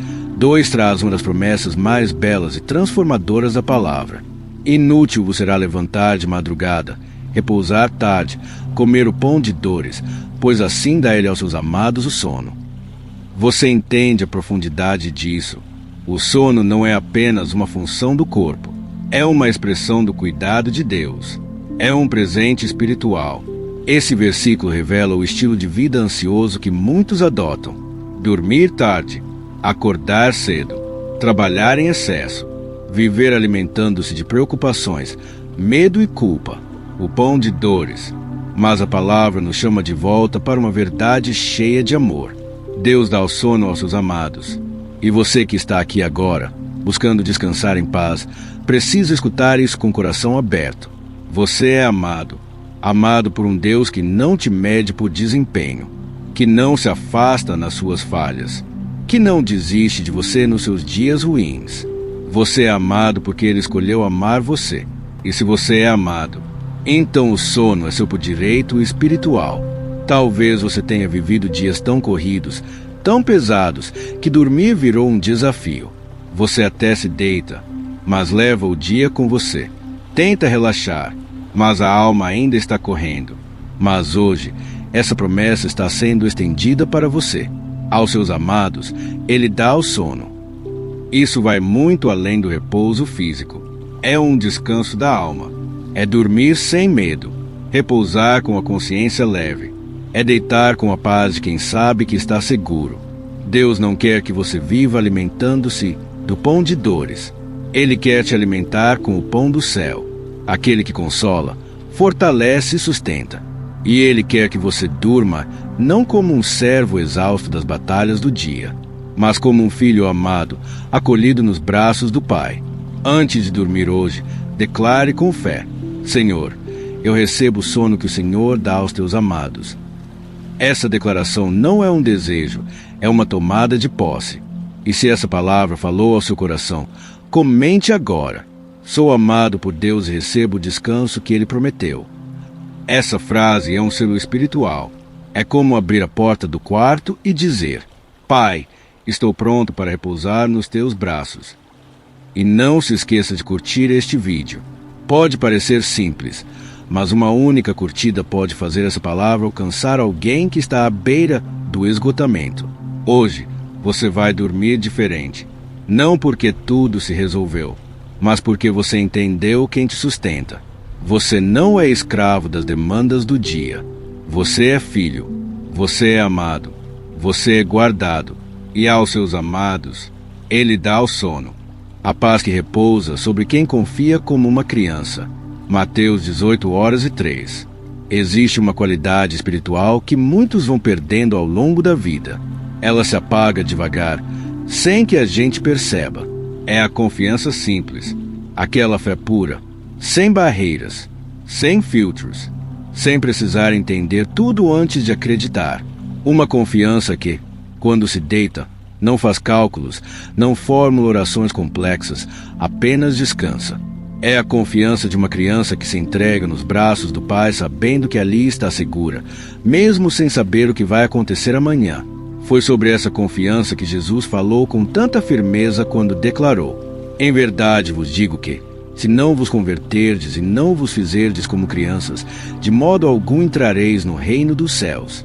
traz uma das promessas mais belas e transformadoras da palavra. Inútil vos será levantar de madrugada, repousar tarde, comer o pão de dores, pois assim dá ele aos seus amados o sono. Você entende a profundidade disso? O sono não é apenas uma função do corpo, é uma expressão do cuidado de Deus. É um presente espiritual. Esse versículo revela o estilo de vida ansioso que muitos adotam: dormir tarde, acordar cedo, trabalhar em excesso, viver alimentando-se de preocupações, medo e culpa, o pão de dores. Mas a palavra nos chama de volta para uma verdade cheia de amor. Deus dá o sono aos seus amados. E você que está aqui agora, buscando descansar em paz, precisa escutar isso com o coração aberto. Você é amado, amado por um Deus que não te mede por desempenho, que não se afasta nas suas falhas, que não desiste de você nos seus dias ruins. Você é amado porque Ele escolheu amar você. E se você é amado, então o sono é seu por direito espiritual. Talvez você tenha vivido dias tão corridos, tão pesados, que dormir virou um desafio. Você até se deita, mas leva o dia com você. Tenta relaxar, mas a alma ainda está correndo. Mas hoje, essa promessa está sendo estendida para você. Aos seus amados, Ele dá o sono. Isso vai muito além do repouso físico. É um descanso da alma. É dormir sem medo. Repousar com a consciência leve. É deitar com a paz de quem sabe que está seguro. Deus não quer que você viva alimentando-se do pão de dores. Ele quer te alimentar com o pão do céu. Aquele que consola, fortalece e sustenta. E Ele quer que você durma não como um servo exausto das batalhas do dia, mas como um filho amado, acolhido nos braços do Pai. Antes de dormir hoje, declare com fé: Senhor, eu recebo o sono que o Senhor dá aos teus amados. Essa declaração não é um desejo, é uma tomada de posse. E se essa palavra falou ao seu coração, comente agora: sou amado por Deus e recebo o descanso que Ele prometeu. Essa frase é um selo espiritual. É como abrir a porta do quarto e dizer: Pai, estou pronto para repousar nos teus braços. E não se esqueça de curtir este vídeo. Pode parecer simples, mas uma única curtida pode fazer essa palavra alcançar alguém que está à beira do esgotamento. Hoje, você vai dormir diferente. Não porque tudo se resolveu, mas porque você entendeu quem te sustenta. Você não é escravo das demandas do dia. Você é filho. Você é amado. Você é guardado. E aos seus amados, Ele dá o sono. A paz que repousa sobre quem confia como uma criança. Mateus 18:03. Existe uma qualidade espiritual que muitos vão perdendo ao longo da vida. Ela se apaga devagar, sem que a gente perceba. É a confiança simples, aquela fé pura, sem barreiras, sem filtros, sem precisar entender tudo antes de acreditar. Uma confiança que, quando se deita, não faz cálculos, não formula orações complexas, apenas descansa. É a confiança de uma criança que se entrega nos braços do pai sabendo que ali está segura, mesmo sem saber o que vai acontecer amanhã. Foi sobre essa confiança que Jesus falou com tanta firmeza quando declarou: Em verdade vos digo que, se não vos converterdes e não vos fizerdes como crianças, de modo algum entrareis no reino dos céus.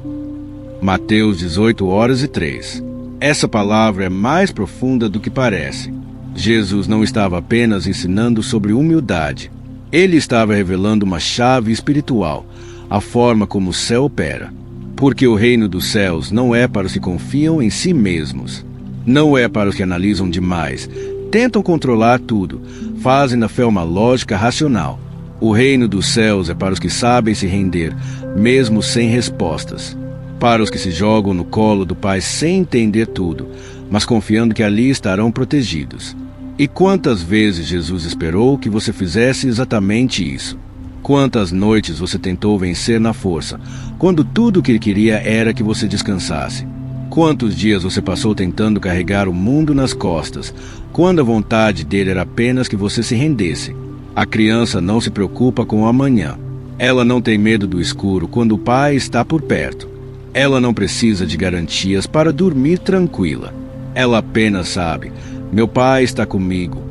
Mateus 18:03. Essa palavra é mais profunda do que parece. Jesus não estava apenas ensinando sobre humildade. Ele estava revelando uma chave espiritual, a forma como o céu opera. Porque o reino dos céus não é para os que confiam em si mesmos. Não é para os que analisam demais, tentam controlar tudo, fazem da fé uma lógica racional. O reino dos céus é para os que sabem se render, mesmo sem respostas. Para os que se jogam no colo do Pai sem entender tudo, mas confiando que ali estarão protegidos. E quantas vezes Jesus esperou que você fizesse exatamente isso? Quantas noites você tentou vencer na força, quando tudo o que ele queria era que você descansasse? Quantos dias você passou tentando carregar o mundo nas costas, quando a vontade dele era apenas que você se rendesse? A criança não se preocupa com o amanhã. Ela não tem medo do escuro quando o pai está por perto. Ela não precisa de garantias para dormir tranquila. Ela apenas sabe, meu pai está comigo.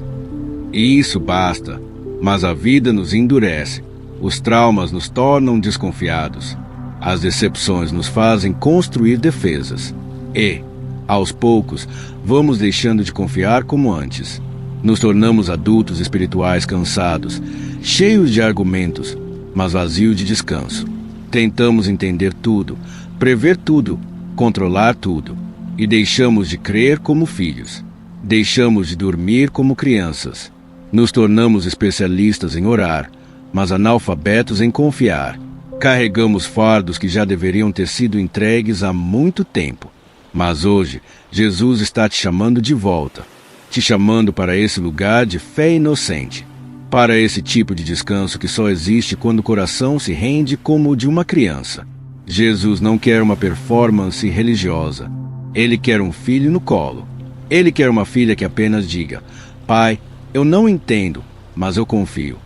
E isso basta, mas a vida nos endurece. Os traumas nos tornam desconfiados. As decepções nos fazem construir defesas. E, aos poucos, vamos deixando de confiar como antes. Nos tornamos adultos espirituais cansados, cheios de argumentos, mas vazios de descanso. Tentamos entender tudo, prever tudo, controlar tudo. E deixamos de crer como filhos. Deixamos de dormir como crianças. Nos tornamos especialistas em orar, mas analfabetos em confiar. Carregamos fardos que já deveriam ter sido entregues há muito tempo. Mas hoje, Jesus está te chamando de volta, te chamando para esse lugar de fé inocente, para esse tipo de descanso que só existe quando o coração se rende como o de uma criança. Jesus não quer uma performance religiosa. Ele quer um filho no colo. Ele quer uma filha que apenas diga, Pai, eu não entendo, mas eu confio.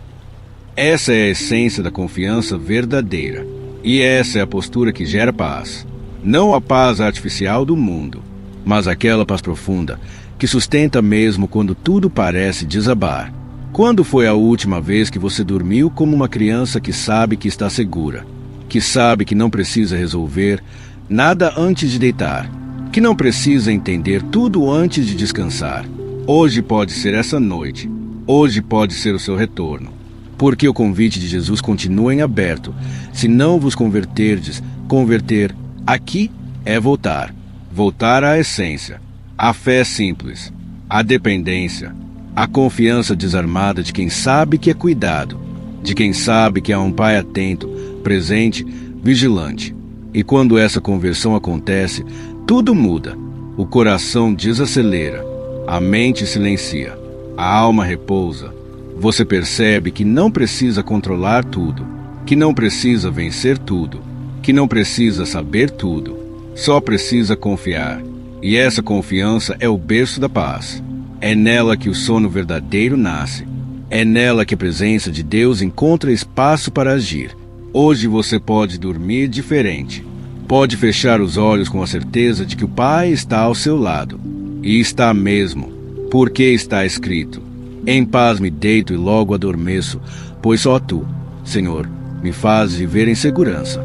Essa é a essência da confiança verdadeira. E essa é a postura que gera paz. Não a paz artificial do mundo, mas aquela paz profunda, que sustenta mesmo quando tudo parece desabar. Quando foi a última vez que você dormiu como uma criança que sabe que está segura, que sabe que não precisa resolver nada antes de deitar, que não precisa entender tudo antes de descansar? Hoje pode ser essa noite. Hoje pode ser o seu retorno. Porque o convite de Jesus continua em aberto. Se não vos converterdes, converter aqui é voltar. Voltar à essência. A fé simples. A dependência. A confiança desarmada de quem sabe que é cuidado. De quem sabe que há um pai atento, presente, vigilante. E quando essa conversão acontece, tudo muda. O coração desacelera. A mente silencia. A alma repousa. Você percebe que não precisa controlar tudo, que não precisa vencer tudo, que não precisa saber tudo, só precisa confiar. E essa confiança é o berço da paz. É nela que o sono verdadeiro nasce. É nela que a presença de Deus encontra espaço para agir. Hoje você pode dormir diferente. Pode fechar os olhos com a certeza de que o Pai está ao seu lado. E está mesmo, porque está escrito. Em paz me deito e logo adormeço, pois só tu, Senhor, me fazes viver em segurança.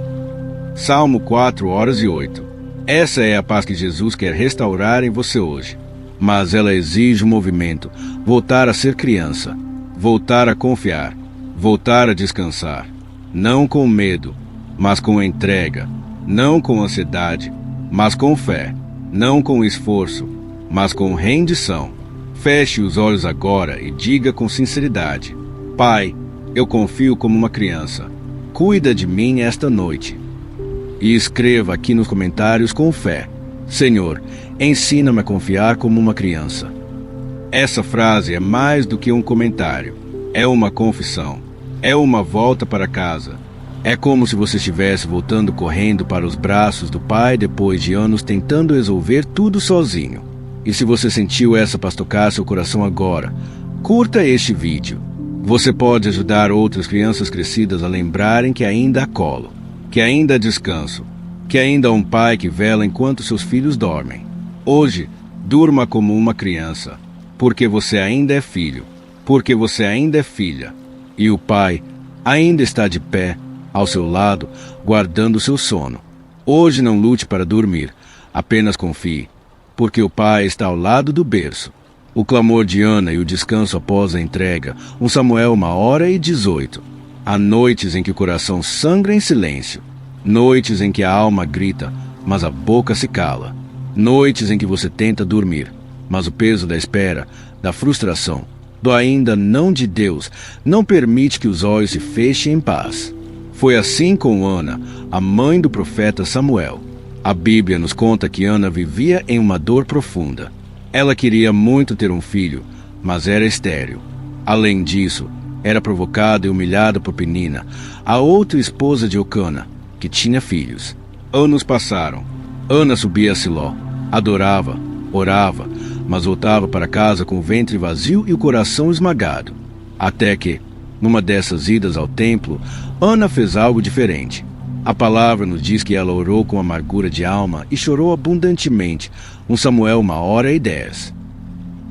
Salmo 4:8. Essa é a paz que Jesus quer restaurar em você hoje. Mas ela exige um movimento, voltar a ser criança, voltar a confiar, voltar a descansar. Não com medo, mas com entrega. Não com ansiedade, mas com fé. Não com esforço, mas com rendição. Feche os olhos agora e diga com sinceridade, Pai, eu confio como uma criança. Cuida de mim esta noite. E escreva aqui nos comentários com fé, Senhor, ensina-me a confiar como uma criança. Essa frase é mais do que um comentário. É uma confissão. É uma volta para casa. É como se você estivesse voltando correndo para os braços do Pai depois de anos tentando resolver tudo sozinho. E se você sentiu essa paz tocar seu coração agora, curta este vídeo. Você pode ajudar outras crianças crescidas a lembrarem que ainda há colo, que ainda há descanso, que ainda há um pai que vela enquanto seus filhos dormem. Hoje, durma como uma criança, porque você ainda é filho, porque você ainda é filha. E o Pai ainda está de pé, ao seu lado, guardando o seu sono. Hoje não lute para dormir, apenas confie. Porque o Pai está ao lado do berço, O clamor de Ana e o descanso após a entrega, 1 Samuel 1h18. Há noites em que o coração sangra em silêncio, noites em que a alma grita, mas a boca se cala, noites em que você tenta dormir, mas o peso da espera, da frustração, do ainda não de Deus, não permite que os olhos se fechem em paz. Foi assim com Ana, a mãe do profeta Samuel. A Bíblia nos conta que Ana vivia em uma dor profunda. Ela queria muito ter um filho, mas era estéril. Além disso, era provocada e humilhada por Penina, a outra esposa de Eucana, que tinha filhos. Anos passaram. Ana subia a Siló, adorava, orava, mas voltava para casa com o ventre vazio e o coração esmagado. Até que, numa dessas idas ao templo, Ana fez algo diferente. A palavra nos diz que ela orou com amargura de alma e chorou abundantemente, 1 Samuel 1h10.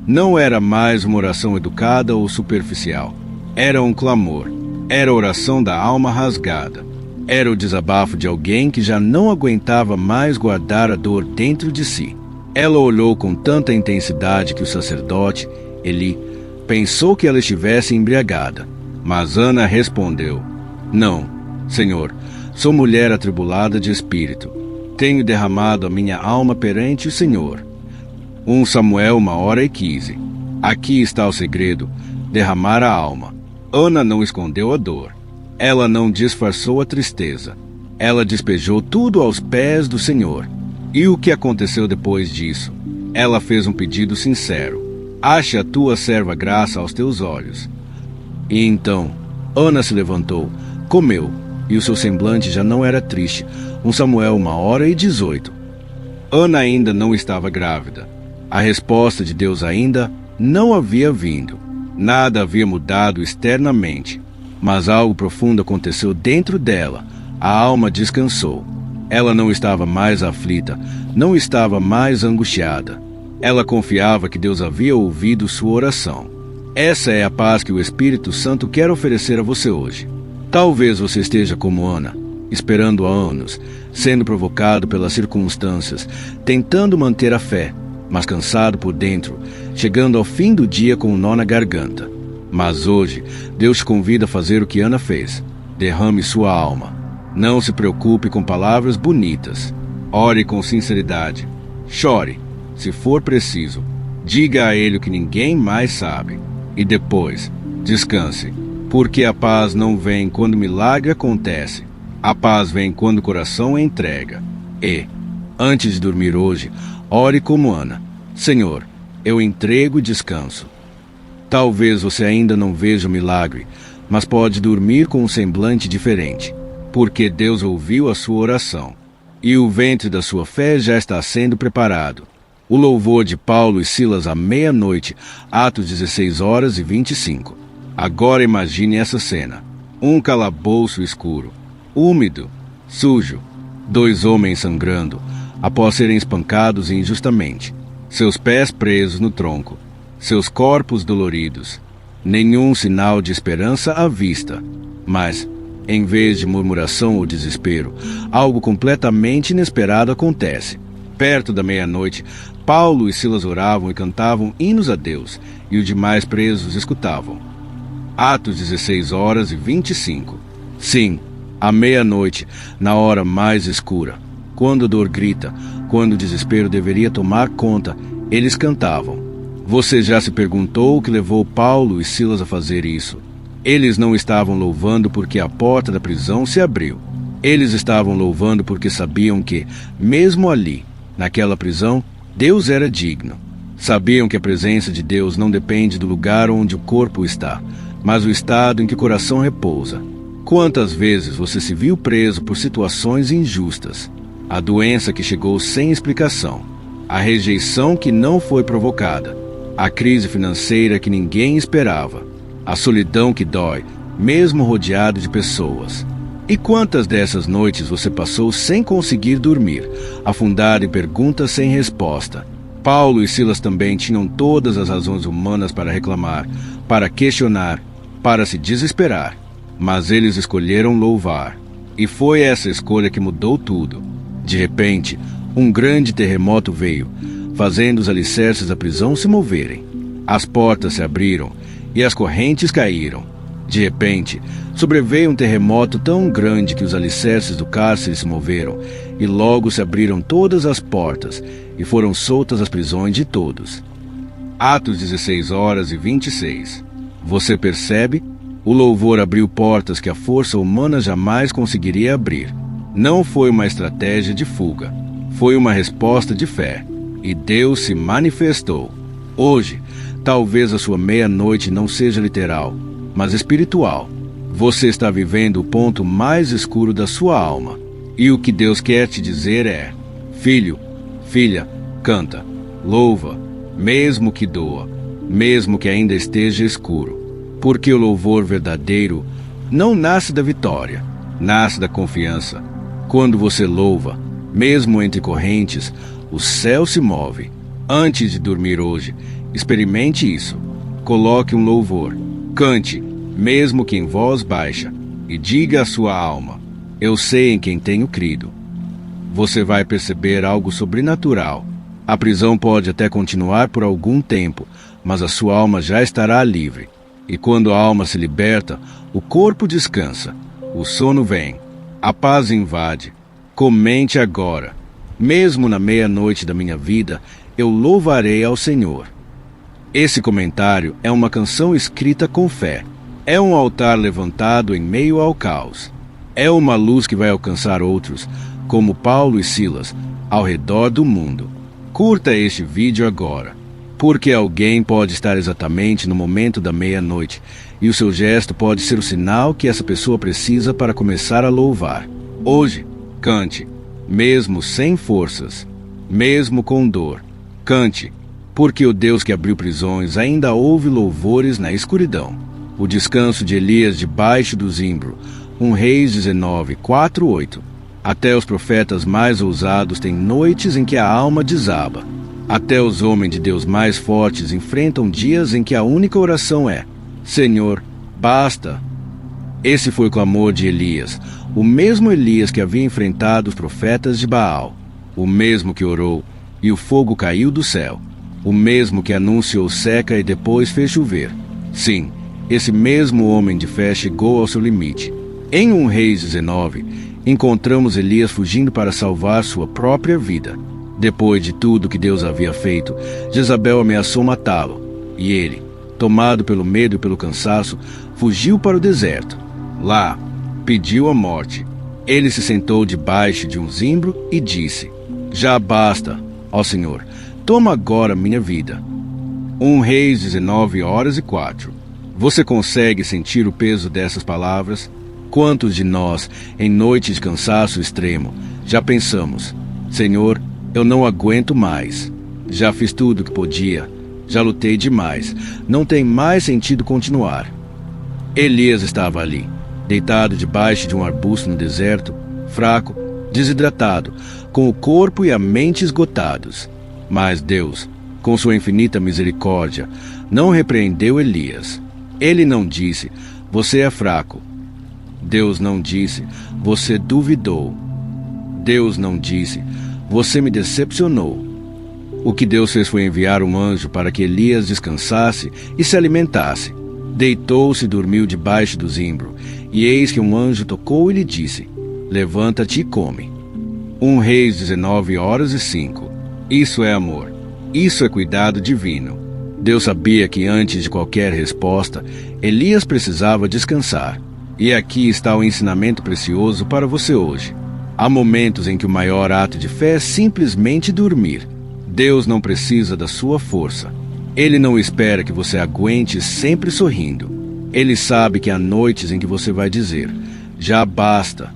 Não era mais uma oração educada ou superficial. Era um clamor. Era a oração da alma rasgada. Era o desabafo de alguém que já não aguentava mais guardar a dor dentro de si. Ela olhou com tanta intensidade que o sacerdote, Eli, pensou que ela estivesse embriagada. Mas Ana respondeu: Não, Senhor, sou mulher atribulada de espírito. Tenho derramado a minha alma perante o Senhor. 1 Samuel 1h15. Aqui está o segredo: derramar a alma. Ana não escondeu a dor. Ela não disfarçou a tristeza. Ela despejou tudo aos pés do Senhor. E o que aconteceu depois disso? Ela fez um pedido sincero: ache a tua serva graça aos teus olhos. E então, Ana se levantou, comeu, e o seu semblante já não era triste. 1 Samuel 1h18. Ana ainda não estava grávida. A resposta de Deus ainda não havia vindo. Nada havia mudado externamente. Mas algo profundo aconteceu dentro dela. A alma descansou. Ela não estava mais aflita, não estava mais angustiada. Ela confiava que Deus havia ouvido sua oração. Essa é a paz que o Espírito Santo quer oferecer a você hoje. Talvez você esteja como Ana, esperando há anos, sendo provocado pelas circunstâncias, tentando manter a fé, mas cansado por dentro, chegando ao fim do dia com um nó na garganta. Mas hoje, Deus te convida a fazer o que Ana fez. Derrame sua alma. Não se preocupe com palavras bonitas. Ore com sinceridade. Chore, se for preciso. Diga a Ele o que ninguém mais sabe. E depois, descanse. Porque a paz não vem quando o milagre acontece. A paz vem quando o coração entrega. E, antes de dormir hoje, ore como Ana: Senhor, eu entrego e descanso. Talvez você ainda não veja o milagre, mas pode dormir com um semblante diferente, porque Deus ouviu a sua oração, e o ventre da sua fé já está sendo preparado. O louvor de Paulo e Silas à meia-noite, Atos 16h25. Agora imagine essa cena: um calabouço escuro, úmido, sujo, 2 homens sangrando, após serem espancados injustamente, seus pés presos no tronco, seus corpos doloridos, nenhum sinal de esperança à vista. Mas, em vez de murmuração ou desespero, algo completamente inesperado acontece. Perto da meia-noite, Paulo e Silas oravam e cantavam hinos a Deus, e os demais presos escutavam. Atos 16h25. Sim, à meia-noite, na hora mais escura, quando a dor grita, quando o desespero deveria tomar conta, eles cantavam. Você já se perguntou o que levou Paulo e Silas a fazer isso? Eles não estavam louvando porque a porta da prisão se abriu. Eles estavam louvando porque sabiam que, mesmo ali, naquela prisão, Deus era digno. Sabiam que a presença de Deus não depende do lugar onde o corpo está, mas o estado em que o coração repousa. Quantas vezes você se viu preso por situações injustas? A doença que chegou sem explicação, a rejeição que não foi provocada, a crise financeira que ninguém esperava, a solidão que dói, mesmo rodeado de pessoas. E quantas dessas noites você passou sem conseguir dormir, afundado em perguntas sem resposta? Paulo e Silas também tinham todas as razões humanas para reclamar, para questionar, para se desesperar. Mas eles escolheram louvar. E foi essa escolha que mudou tudo. De repente, um grande terremoto veio, fazendo os alicerces da prisão se moverem. As portas se abriram e as correntes caíram. De repente, sobreveio um terremoto tão grande que os alicerces do cárcere se moveram, e logo se abriram todas as portas, e foram soltas as prisões de todos. Atos 16:26. Você percebe? O louvor abriu portas que a força humana jamais conseguiria abrir. Não foi uma estratégia de fuga, foi uma resposta de fé, e Deus se manifestou. Hoje, talvez a sua meia-noite não seja literal, mas espiritual. Você está vivendo o ponto mais escuro da sua alma. E o que Deus quer te dizer é: filho, filha, canta, louva, mesmo que doa, mesmo que ainda esteja escuro. Porque o louvor verdadeiro não nasce da vitória, nasce da confiança. Quando você louva, mesmo entre correntes, o céu se move. Antes de dormir hoje, experimente isso. Coloque um louvor. Cante, mesmo que em voz baixa, e diga à sua alma: eu sei em quem tenho crido. Você vai perceber algo sobrenatural. A prisão pode até continuar por algum tempo, mas a sua alma já estará livre. E quando a alma se liberta, o corpo descansa, o sono vem, a paz invade. Comente agora: mesmo na meia-noite da minha vida, eu louvarei ao Senhor. Esse comentário é uma canção escrita com fé. É um altar levantado em meio ao caos. É uma luz que vai alcançar outros, como Paulo e Silas, ao redor do mundo. Curta este vídeo agora, porque alguém pode estar exatamente no momento da meia-noite, e o seu gesto pode ser o sinal que essa pessoa precisa para começar a louvar. Hoje, cante, mesmo sem forças, mesmo com dor. Cante, porque o Deus que abriu prisões ainda ouve louvores na escuridão. O descanso de Elias debaixo do zimbro, 1 Reis 19:4-8. Até os profetas mais ousados têm noites em que a alma desaba. Até os homens de Deus mais fortes enfrentam dias em que a única oração é: Senhor, basta. Esse foi o clamor de Elias, o mesmo Elias que havia enfrentado os profetas de Baal, o mesmo que orou e o fogo caiu do céu, o mesmo que anunciou seca e depois fez chover. Sim, esse mesmo homem de fé chegou ao seu limite. Em 1 Reis 19, encontramos Elias fugindo para salvar sua própria vida. Depois de tudo que Deus havia feito, Jezabel ameaçou matá-lo, e ele, tomado pelo medo e pelo cansaço, fugiu para o deserto. Lá, pediu a morte. Ele se sentou debaixo de um zimbro e disse: já basta, ó Senhor, toma agora minha vida. 1 Reis 19:04. Você consegue sentir o peso dessas palavras? Quantos de nós, em noites de cansaço extremo, já pensamos: Senhor, eu não aguento mais. Já fiz tudo o que podia. Já lutei demais. Não tem mais sentido continuar. Elias estava ali, deitado debaixo de um arbusto no deserto, fraco, desidratado, com o corpo e a mente esgotados. Mas Deus, com sua infinita misericórdia, não repreendeu Elias. Ele não disse: você é fraco. Deus não disse: você duvidou. Deus não disse: você me decepcionou. O que Deus fez foi enviar um anjo para que Elias descansasse e se alimentasse. Deitou-se e dormiu debaixo do zimbro, e eis que um anjo tocou e lhe disse: levanta-te e come. 1 Reis 19:05. Isso é amor. Isso é cuidado divino. Deus sabia que antes de qualquer resposta, Elias precisava descansar. E aqui está o ensinamento precioso para você hoje. Há momentos em que o maior ato de fé é simplesmente dormir. Deus não precisa da sua força. Ele não espera que você aguente sempre sorrindo. Ele sabe que há noites em que você vai dizer: já basta.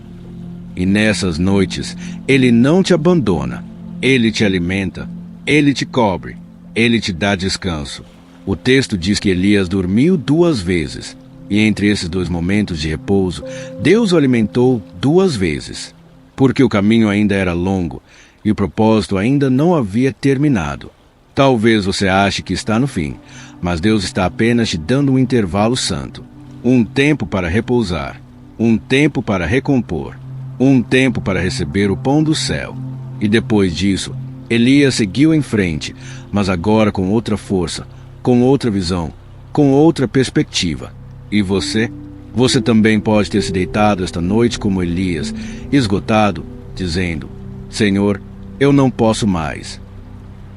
E nessas noites, Ele não te abandona. Ele te alimenta. Ele te cobre. Ele te dá descanso. O texto diz que Elias dormiu 2 vezes. E entre esses 2 momentos de repouso, Deus o alimentou 2 vezes. Porque o caminho ainda era longo e o propósito ainda não havia terminado. Talvez você ache que está no fim, mas Deus está apenas te dando um intervalo santo. Um tempo para repousar, um tempo para recompor, um tempo para receber o pão do céu. E depois disso, Elias seguiu em frente, mas agora com outra força, com outra visão, com outra perspectiva. E você? Você também pode ter se deitado esta noite como Elias, esgotado, dizendo: Senhor, eu não posso mais.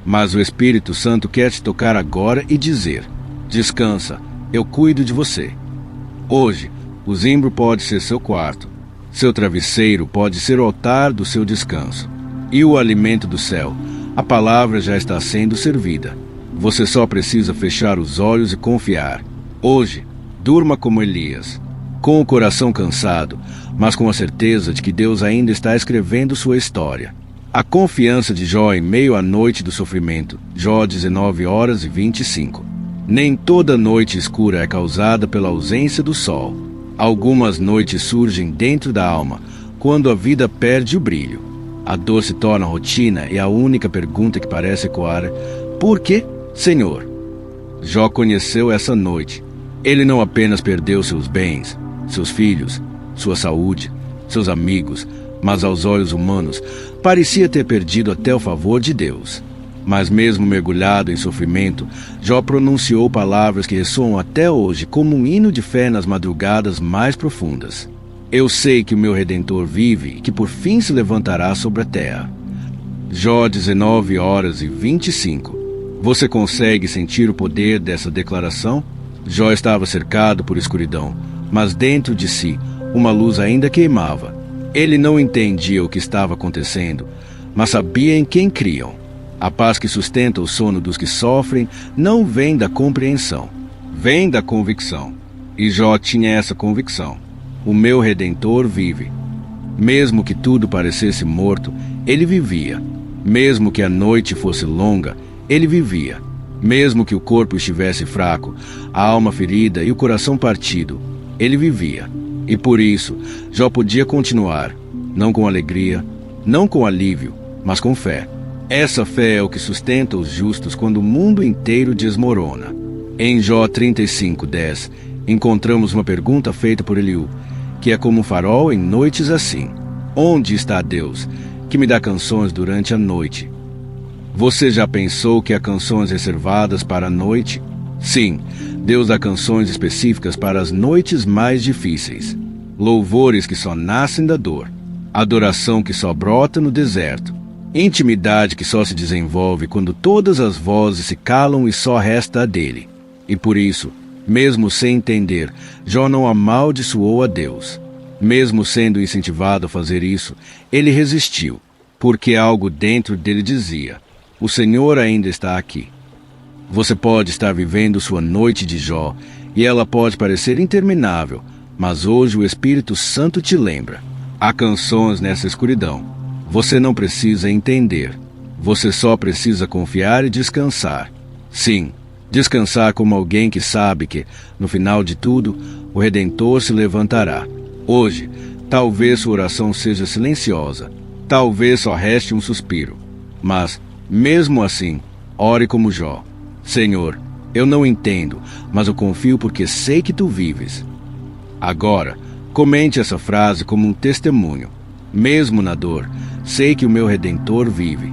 Mas o Espírito Santo quer te tocar agora e dizer: descansa, eu cuido de você. Hoje, o zimbro pode ser seu quarto, seu travesseiro pode ser o altar do seu descanso. E o alimento do céu, a palavra já está sendo servida. Você só precisa fechar os olhos e confiar. Hoje, durma como Elias, com o coração cansado, mas com a certeza de que Deus ainda está escrevendo sua história. A confiança de Jó em meio à noite do sofrimento. Jó 19:25. Nem toda noite escura é causada pela ausência do sol. Algumas noites surgem dentro da alma, quando a vida perde o brilho. A dor se torna rotina e a única pergunta que parece ecoar: por quê, Senhor? Jó conheceu essa noite. Ele não apenas perdeu seus bens, seus filhos, sua saúde, seus amigos, mas aos olhos humanos, parecia ter perdido até o favor de Deus. Mas mesmo mergulhado em sofrimento, Jó pronunciou palavras que ressoam até hoje como um hino de fé nas madrugadas mais profundas. Eu sei que o meu Redentor vive e que por fim se levantará sobre a terra. Jó 19:25. Você consegue sentir o poder dessa declaração? Jó estava cercado por escuridão, mas dentro de si, uma luz ainda queimava. Ele não entendia o que estava acontecendo, mas sabia em quem criam. A paz que sustenta o sono dos que sofrem não vem da compreensão, vem da convicção. E Jó tinha essa convicção: o meu Redentor vive. Mesmo que tudo parecesse morto, ele vivia. Mesmo que a noite fosse longa, ele vivia. Mesmo que o corpo estivesse fraco, a alma ferida e o coração partido, ele vivia. E por isso, Jó podia continuar, não com alegria, não com alívio, mas com fé. Essa fé é o que sustenta os justos quando o mundo inteiro desmorona. Em Jó 35:10, encontramos uma pergunta feita por Eliú, que é como um farol em noites assim: onde está Deus, que me dá canções durante a noite? Você já pensou que há canções reservadas para a noite? Sim, Deus dá canções específicas para as noites mais difíceis. Louvores que só nascem da dor. Adoração que só brota no deserto. Intimidade que só se desenvolve quando todas as vozes se calam e só resta a dele. E por isso, mesmo sem entender, Jó não amaldiçoou a Deus. Mesmo sendo incentivado a fazer isso, ele resistiu, porque algo dentro dele dizia: o Senhor ainda está aqui. Você pode estar vivendo sua noite de Jó, e ela pode parecer interminável, mas hoje o Espírito Santo te lembra. Há canções nessa escuridão. Você não precisa entender. Você só precisa confiar e descansar. Sim, descansar como alguém que sabe que, no final de tudo, o Redentor se levantará. Hoje, talvez sua oração seja silenciosa. Talvez só reste um suspiro. Mas, mesmo assim, ore como Jó: Senhor, eu não entendo, mas eu confio porque sei que tu vives. Agora, comente essa frase como um testemunho. Mesmo na dor, sei que o meu Redentor vive.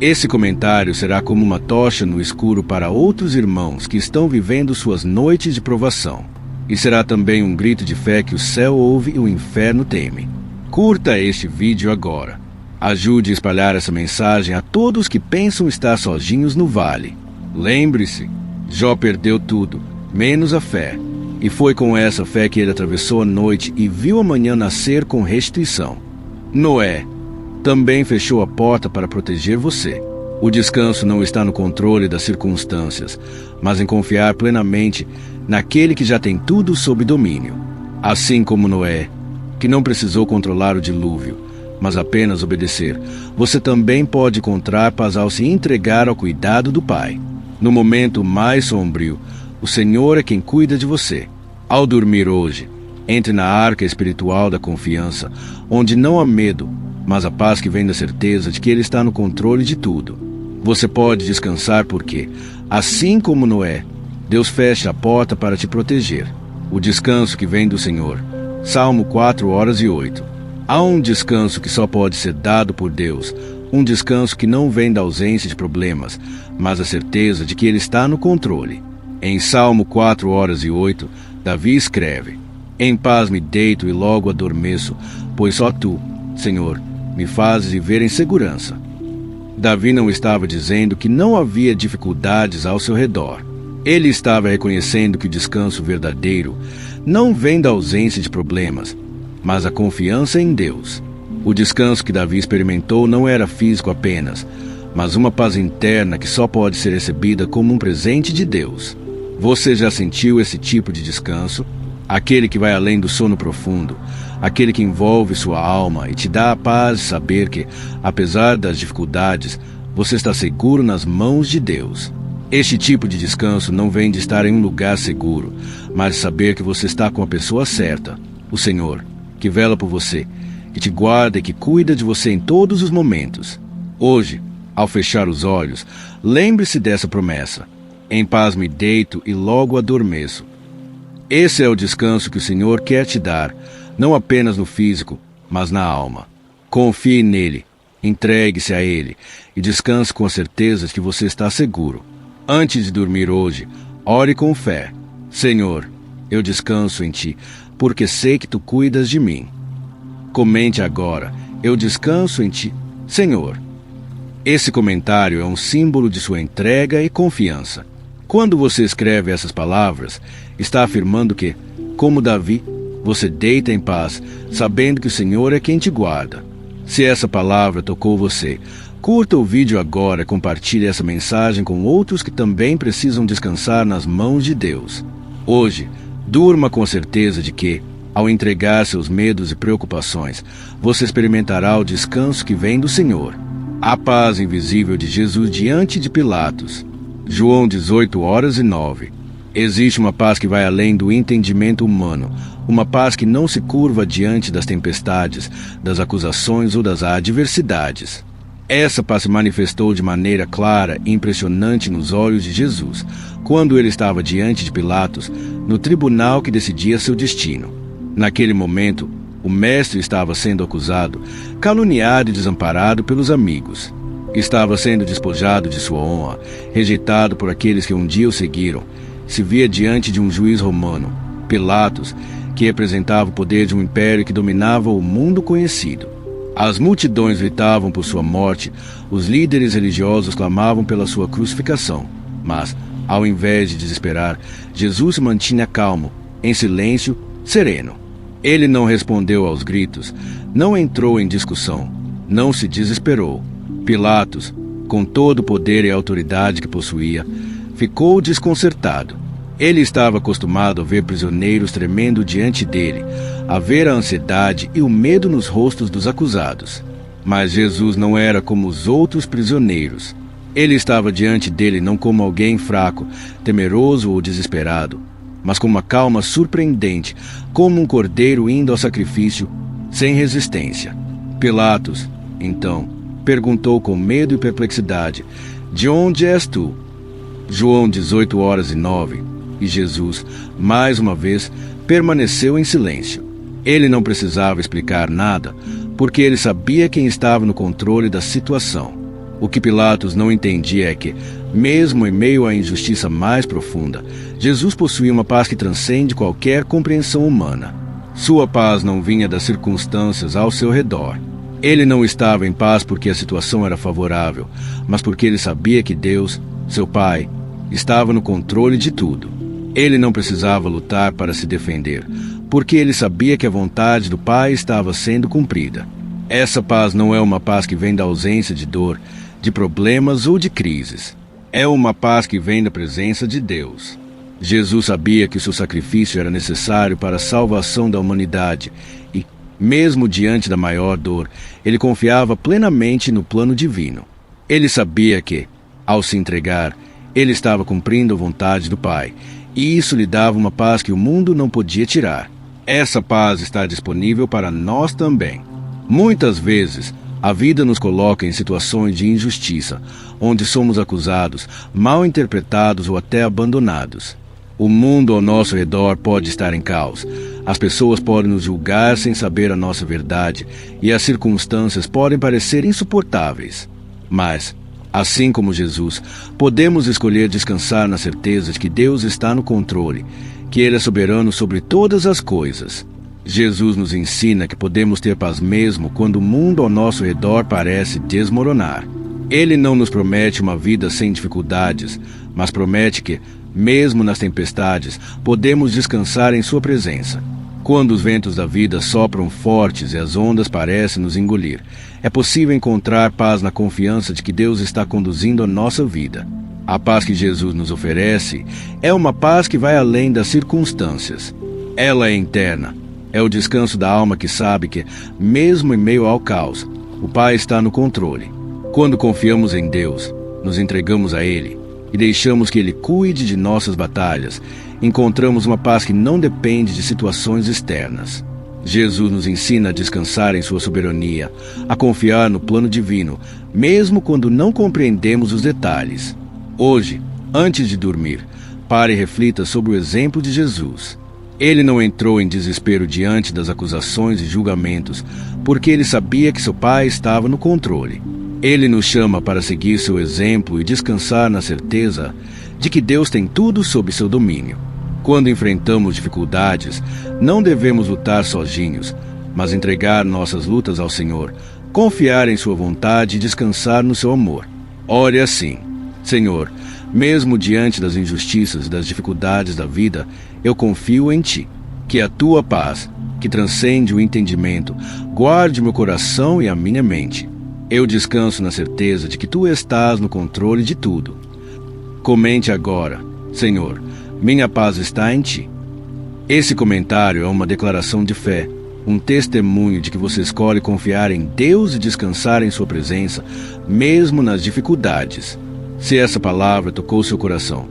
Esse comentário será como uma tocha no escuro para outros irmãos que estão vivendo suas noites de provação. E será também um grito de fé que o céu ouve e o inferno teme. Curta este vídeo agora. Ajude a espalhar essa mensagem a todos que pensam estar sozinhos no vale. Lembre-se, Jó perdeu tudo, menos a fé. E foi com essa fé que ele atravessou a noite e viu a manhã nascer com restituição. Noé também fechou a porta para proteger você. O descanso não está no controle das circunstâncias, mas em confiar plenamente naquele que já tem tudo sob domínio. Assim como Noé, que não precisou controlar o dilúvio, mas apenas obedecer, você também pode encontrar paz ao se entregar ao cuidado do Pai. No momento mais sombrio, o Senhor é quem cuida de você. Ao dormir hoje, entre na arca espiritual da confiança, onde não há medo, mas a paz que vem da certeza de que Ele está no controle de tudo. Você pode descansar porque, assim como Noé, Deus fecha a porta para te proteger. O descanso que vem do Senhor. Salmo 4:8. Há um descanso que só pode ser dado por Deus, um descanso que não vem da ausência de problemas, mas a certeza de que Ele está no controle. Em Salmo 4:8, Davi escreve: Em paz me deito e logo adormeço, pois só Tu, Senhor, me fazes viver em segurança. Davi não estava dizendo que não havia dificuldades ao seu redor. Ele estava reconhecendo que o descanso verdadeiro não vem da ausência de problemas, mas a confiança em Deus. O descanso que Davi experimentou não era físico apenas, mas uma paz interna que só pode ser recebida como um presente de Deus. Você já sentiu esse tipo de descanso? Aquele que vai além do sono profundo, aquele que envolve sua alma e te dá a paz de saber que, apesar das dificuldades, você está seguro nas mãos de Deus. Este tipo de descanso não vem de estar em um lugar seguro, mas de saber que você está com a pessoa certa, o Senhor, que vela por você, que te guarda e que cuida de você em todos os momentos. Hoje, ao fechar os olhos, lembre-se dessa promessa: em paz me deito e logo adormeço. Esse é o descanso que o Senhor quer te dar, não apenas no físico, mas na alma. Confie nele, entregue-se a ele e descanse com a certeza de que você está seguro. Antes de dormir hoje, ore com fé: Senhor, eu descanso em Ti, porque sei que Tu cuidas de mim. Comente agora: eu descanso em Ti, Senhor. Esse comentário é um símbolo de sua entrega e confiança. Quando você escreve essas palavras, está afirmando que, como Davi, você deita em paz, sabendo que o Senhor é quem te guarda. Se essa palavra tocou você, curta o vídeo agora e compartilhe essa mensagem com outros que também precisam descansar nas mãos de Deus. Hoje, durma com a certeza de que, ao entregar seus medos e preocupações, você experimentará o descanso que vem do Senhor. A paz invisível de Jesus diante de Pilatos. João 18:9. Existe uma paz que vai além do entendimento humano, uma paz que não se curva diante das tempestades, das acusações ou das adversidades. Essa paz se manifestou de maneira clara e impressionante nos olhos de Jesus, quando ele estava diante de Pilatos, no tribunal que decidia seu destino. Naquele momento, o mestre estava sendo acusado, caluniado e desamparado pelos amigos. Estava sendo despojado de sua honra, rejeitado por aqueles que um dia o seguiram. Se via diante de um juiz romano, Pilatos, que representava o poder de um império que dominava o mundo conhecido. As multidões gritavam por sua morte, os líderes religiosos clamavam pela sua crucificação. Mas, ao invés de desesperar, Jesus se mantinha calmo, em silêncio, sereno. Ele não respondeu aos gritos, não entrou em discussão, não se desesperou. Pilatos, com todo o poder e autoridade que possuía, ficou desconcertado. Ele estava acostumado a ver prisioneiros tremendo diante dele, a ver a ansiedade e o medo nos rostos dos acusados. Mas Jesus não era como os outros prisioneiros. Ele estava diante dele não como alguém fraco, temeroso ou desesperado, mas com uma calma surpreendente, como um cordeiro indo ao sacrifício, sem resistência. Pilatos, então, perguntou com medo e perplexidade: De onde és tu? João 18:9. E Jesus, mais uma vez, permaneceu em silêncio. Ele não precisava explicar nada, porque ele sabia quem estava no controle da situação. O que Pilatos não entendia é que, mesmo em meio à injustiça mais profunda, Jesus possuía uma paz que transcende qualquer compreensão humana. Sua paz não vinha das circunstâncias ao seu redor. Ele não estava em paz porque a situação era favorável, mas porque ele sabia que Deus, seu Pai, estava no controle de tudo. Ele não precisava lutar para se defender, porque ele sabia que a vontade do Pai estava sendo cumprida. Essa paz não é uma paz que vem da ausência de dor, de problemas ou de crises. É uma paz que vem da presença de Deus. Jesus sabia que o seu sacrifício era necessário para a salvação da humanidade e, mesmo diante da maior dor, ele confiava plenamente no plano divino. Ele sabia que, ao se entregar, ele estava cumprindo a vontade do Pai, e isso lhe dava uma paz que o mundo não podia tirar. Essa paz está disponível para nós também. Muitas vezes, a vida nos coloca em situações de injustiça, onde somos acusados, mal interpretados ou até abandonados. O mundo ao nosso redor pode estar em caos. As pessoas podem nos julgar sem saber a nossa verdade e as circunstâncias podem parecer insuportáveis. Mas, assim como Jesus, podemos escolher descansar na certeza de que Deus está no controle, que Ele é soberano sobre todas as coisas. Jesus nos ensina que podemos ter paz mesmo quando o mundo ao nosso redor parece desmoronar. Ele não nos promete uma vida sem dificuldades, mas promete que, mesmo nas tempestades, podemos descansar em sua presença. Quando os ventos da vida sopram fortes e as ondas parecem nos engolir, é possível encontrar paz na confiança de que Deus está conduzindo a nossa vida. A paz que Jesus nos oferece é uma paz que vai além das circunstâncias. Ela é interna. É o descanso da alma que sabe que, mesmo em meio ao caos, o Pai está no controle. Quando confiamos em Deus, nos entregamos a Ele e deixamos que Ele cuide de nossas batalhas, encontramos uma paz que não depende de situações externas. Jesus nos ensina a descansar em sua soberania, a confiar no plano divino, mesmo quando não compreendemos os detalhes. Hoje, antes de dormir, pare e reflita sobre o exemplo de Jesus. Ele não entrou em desespero diante das acusações e julgamentos, porque ele sabia que seu Pai estava no controle. Ele nos chama para seguir seu exemplo e descansar na certeza de que Deus tem tudo sob seu domínio. Quando enfrentamos dificuldades, não devemos lutar sozinhos, mas entregar nossas lutas ao Senhor, confiar em sua vontade e descansar no seu amor. Ore assim: Senhor, mesmo diante das injustiças e das dificuldades da vida, eu confio em Ti. Que a Tua paz, que transcende o entendimento, guarde meu coração e a minha mente. Eu descanso na certeza de que Tu estás no controle de tudo. Comente agora: Senhor, minha paz está em Ti. Esse comentário é uma declaração de fé, um testemunho de que você escolhe confiar em Deus e descansar em Sua presença, mesmo nas dificuldades. Se essa palavra tocou seu coração,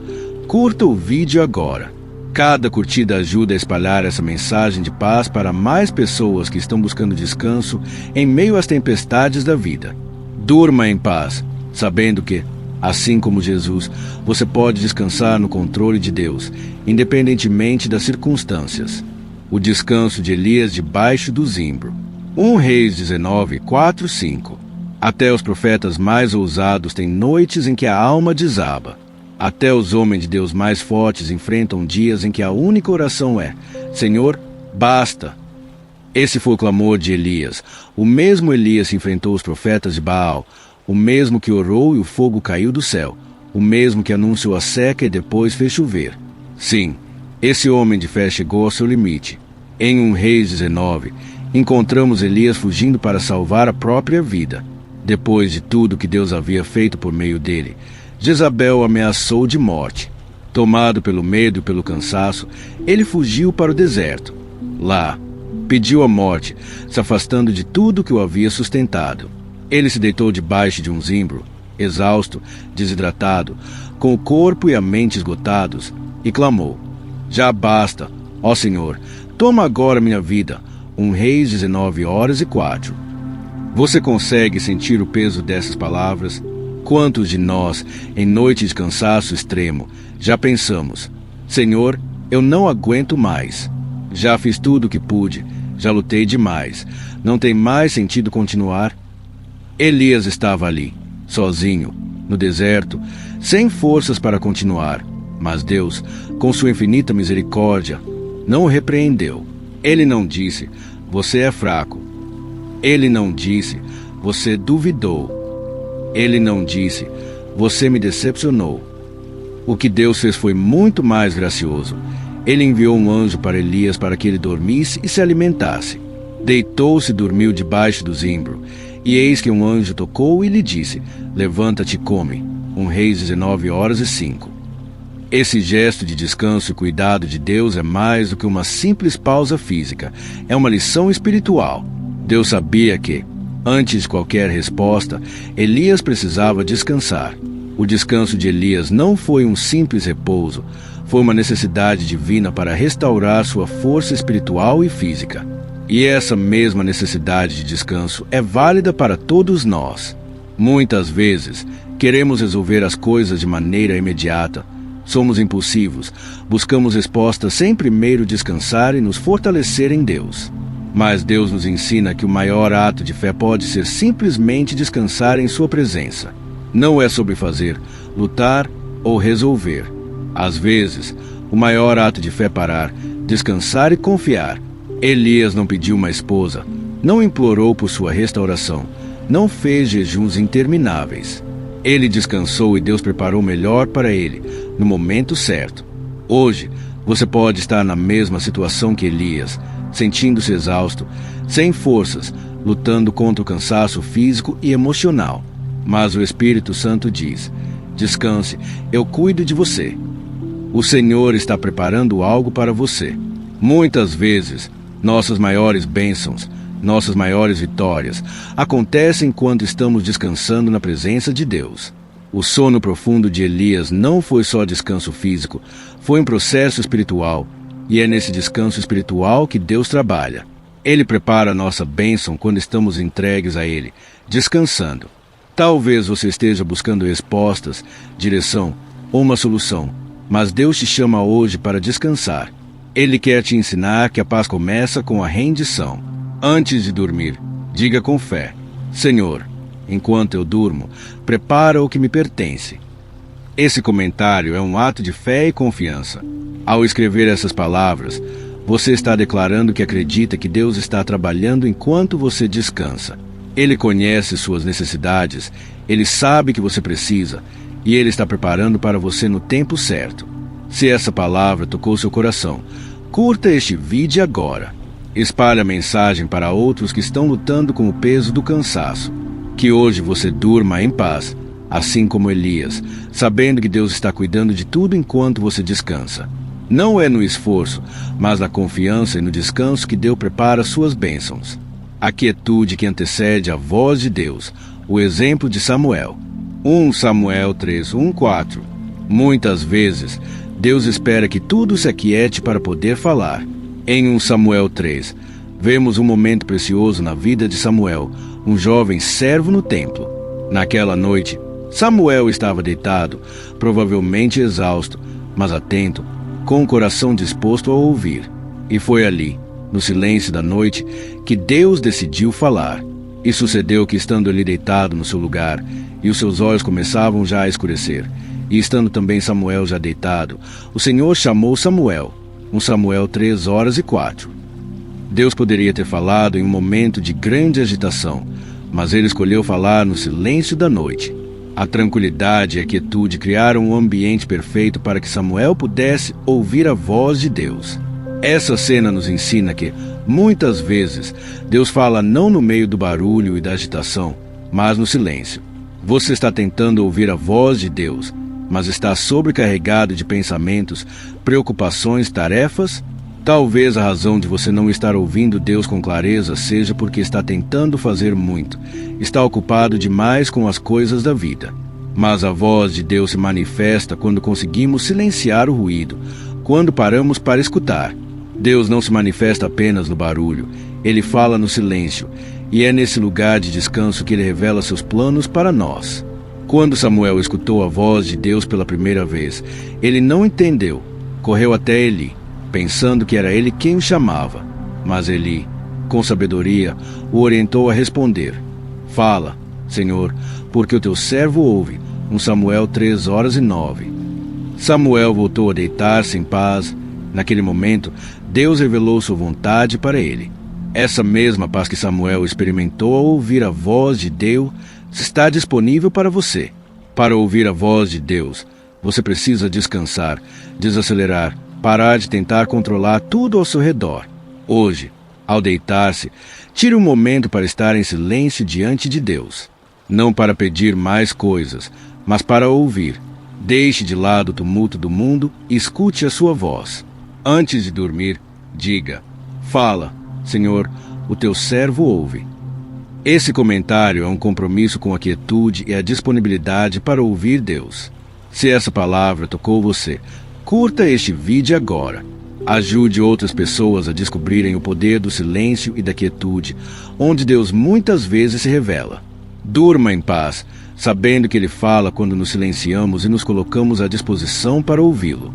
curta o vídeo agora. Cada curtida ajuda a espalhar essa mensagem de paz para mais pessoas que estão buscando descanso em meio às tempestades da vida. Durma em paz, sabendo que, assim como Jesus, você pode descansar no controle de Deus, independentemente das circunstâncias. O descanso de Elias debaixo do zimbro. 1 Reis 19, 4, 5. Até os profetas mais ousados têm noites em que a alma desaba. Até os homens de Deus mais fortes enfrentam dias em que a única oração é: Senhor, basta. Esse foi o clamor de Elias. O mesmo Elias que enfrentou os profetas de Baal, o mesmo que orou e o fogo caiu do céu, o mesmo que anunciou a seca e depois fez chover. Sim, esse homem de fé chegou ao seu limite. Em 1 Reis 19, encontramos Elias fugindo para salvar a própria vida. Depois de tudo que Deus havia feito por meio dele, Jezabel o ameaçou de morte. Tomado pelo medo e pelo cansaço, ele fugiu para o deserto. Lá, pediu a morte, se afastando de tudo que o havia sustentado. Ele se deitou debaixo de um zimbro, exausto, desidratado, com o corpo e a mente esgotados, e clamou: Já basta, ó Senhor, toma agora minha vida. 1 Reis 19 horas e 4. Você consegue sentir o peso dessas palavras? Quantos de nós, em noite de cansaço extremo, já pensamos: Senhor, eu não aguento mais. Já fiz tudo o que pude, já lutei demais. Não tem mais sentido continuar? Elias estava ali, sozinho, no deserto, sem forças para continuar. Mas Deus, com sua infinita misericórdia, não o repreendeu. Ele não disse: Você é fraco. Ele não disse: Você duvidou. Ele não disse: Você me decepcionou. O que Deus fez foi muito mais gracioso. Ele enviou um anjo para Elias para que ele dormisse e se alimentasse. Deitou-se e dormiu debaixo do zimbro. E eis que um anjo tocou e lhe disse: Levanta-te e come. 1 Reis 19 horas e 5. Esse gesto de descanso e cuidado de Deus é mais do que uma simples pausa física. É uma lição espiritual. Deus sabia que, antes de qualquer resposta, Elias precisava descansar. O descanso de Elias não foi um simples repouso, foi uma necessidade divina para restaurar sua força espiritual e física. E essa mesma necessidade de descanso é válida para todos nós. Muitas vezes, queremos resolver as coisas de maneira imediata. Somos impulsivos, buscamos respostas sem primeiro descansar e nos fortalecer em Deus. Mas Deus nos ensina que o maior ato de fé pode ser simplesmente descansar em sua presença. Não é sobre fazer, lutar ou resolver. Às vezes, o maior ato de fé é parar, descansar e confiar. Elias não pediu uma esposa, não implorou por sua restauração, não fez jejuns intermináveis. Ele descansou e Deus preparou o melhor para ele, no momento certo. Hoje, você pode estar na mesma situação que Elias, sentindo-se exausto, sem forças, lutando contra o cansaço físico e emocional. Mas o Espírito Santo diz: descanse, eu cuido de você. O Senhor está preparando algo para você. Muitas vezes, nossas maiores bênçãos, nossas maiores vitórias, acontecem quando estamos descansando na presença de Deus. O sono profundo de Elias não foi só descanso físico, foi um processo espiritual, e é nesse descanso espiritual que Deus trabalha. Ele prepara a nossa bênção quando estamos entregues a Ele, descansando. Talvez você esteja buscando respostas, direção ou uma solução, mas Deus te chama hoje para descansar. Ele quer te ensinar que a paz começa com a rendição. Antes de dormir, diga com fé: Senhor, enquanto eu durmo, prepara o que me pertence. Esse comentário é um ato de fé e confiança. Ao escrever essas palavras, você está declarando que acredita que Deus está trabalhando enquanto você descansa. Ele conhece suas necessidades, Ele sabe que você precisa, e Ele está preparando para você no tempo certo. Se essa palavra tocou seu coração, curta este vídeo agora. Espalhe a mensagem para outros que estão lutando com o peso do cansaço. Que hoje você durma em paz, assim como Elias, sabendo que Deus está cuidando de tudo enquanto você descansa. Não é no esforço, mas na confiança e no descanso que Deus prepara suas bênçãos. A quietude que antecede a voz de Deus, o exemplo de Samuel. 1 Samuel 3, 1-4. Muitas vezes, Deus espera que tudo se aquiete para poder falar. Em 1 Samuel 3, vemos um momento precioso na vida de Samuel, um jovem servo no templo. Naquela noite, Samuel estava deitado, provavelmente exausto, mas atento, com o coração disposto a ouvir. E foi ali, no silêncio da noite, que Deus decidiu falar. E sucedeu que, estando ali deitado no seu lugar, e os seus olhos começavam já a escurecer, e estando também Samuel já deitado, o Senhor chamou Samuel. 1 Samuel 3:4. Deus poderia ter falado em um momento de grande agitação, mas ele escolheu falar no silêncio da noite. A tranquilidade e a quietude criaram um ambiente perfeito para que Samuel pudesse ouvir a voz de Deus. Essa cena nos ensina que, muitas vezes, Deus fala não no meio do barulho e da agitação, mas no silêncio. Você está tentando ouvir a voz de Deus, mas está sobrecarregado de pensamentos, preocupações, tarefas? Talvez a razão de você não estar ouvindo Deus com clareza seja porque está tentando fazer muito, está ocupado demais com as coisas da vida. Mas a voz de Deus se manifesta quando conseguimos silenciar o ruído, quando paramos para escutar. Deus não se manifesta apenas no barulho, Ele fala no silêncio, e é nesse lugar de descanso que Ele revela seus planos para nós. Quando Samuel escutou a voz de Deus pela primeira vez, ele não entendeu. Correu até Eli, pensando que era ele quem o chamava. Mas Eli, com sabedoria, o orientou a responder: Fala, Senhor, porque o teu servo ouve. 1 Samuel 3:9. Samuel voltou a deitar-se em paz. Naquele momento, Deus revelou sua vontade para ele. Essa mesma paz que Samuel experimentou ao ouvir a voz de Deus está disponível para você. Para ouvir a voz de Deus, você precisa descansar, desacelerar, parar de tentar controlar tudo ao seu redor. Hoje, ao deitar-se, tire um momento para estar em silêncio diante de Deus. Não para pedir mais coisas, mas para ouvir. Deixe de lado o tumulto do mundo e escute a sua voz. Antes de dormir, diga: Fala, Senhor, o teu servo ouve. Esse comentário é um compromisso com a quietude e a disponibilidade para ouvir Deus. Se essa palavra tocou você, curta este vídeo agora. Ajude outras pessoas a descobrirem o poder do silêncio e da quietude, onde Deus muitas vezes se revela. Durma em paz, sabendo que Ele fala quando nos silenciamos e nos colocamos à disposição para ouvi-lo.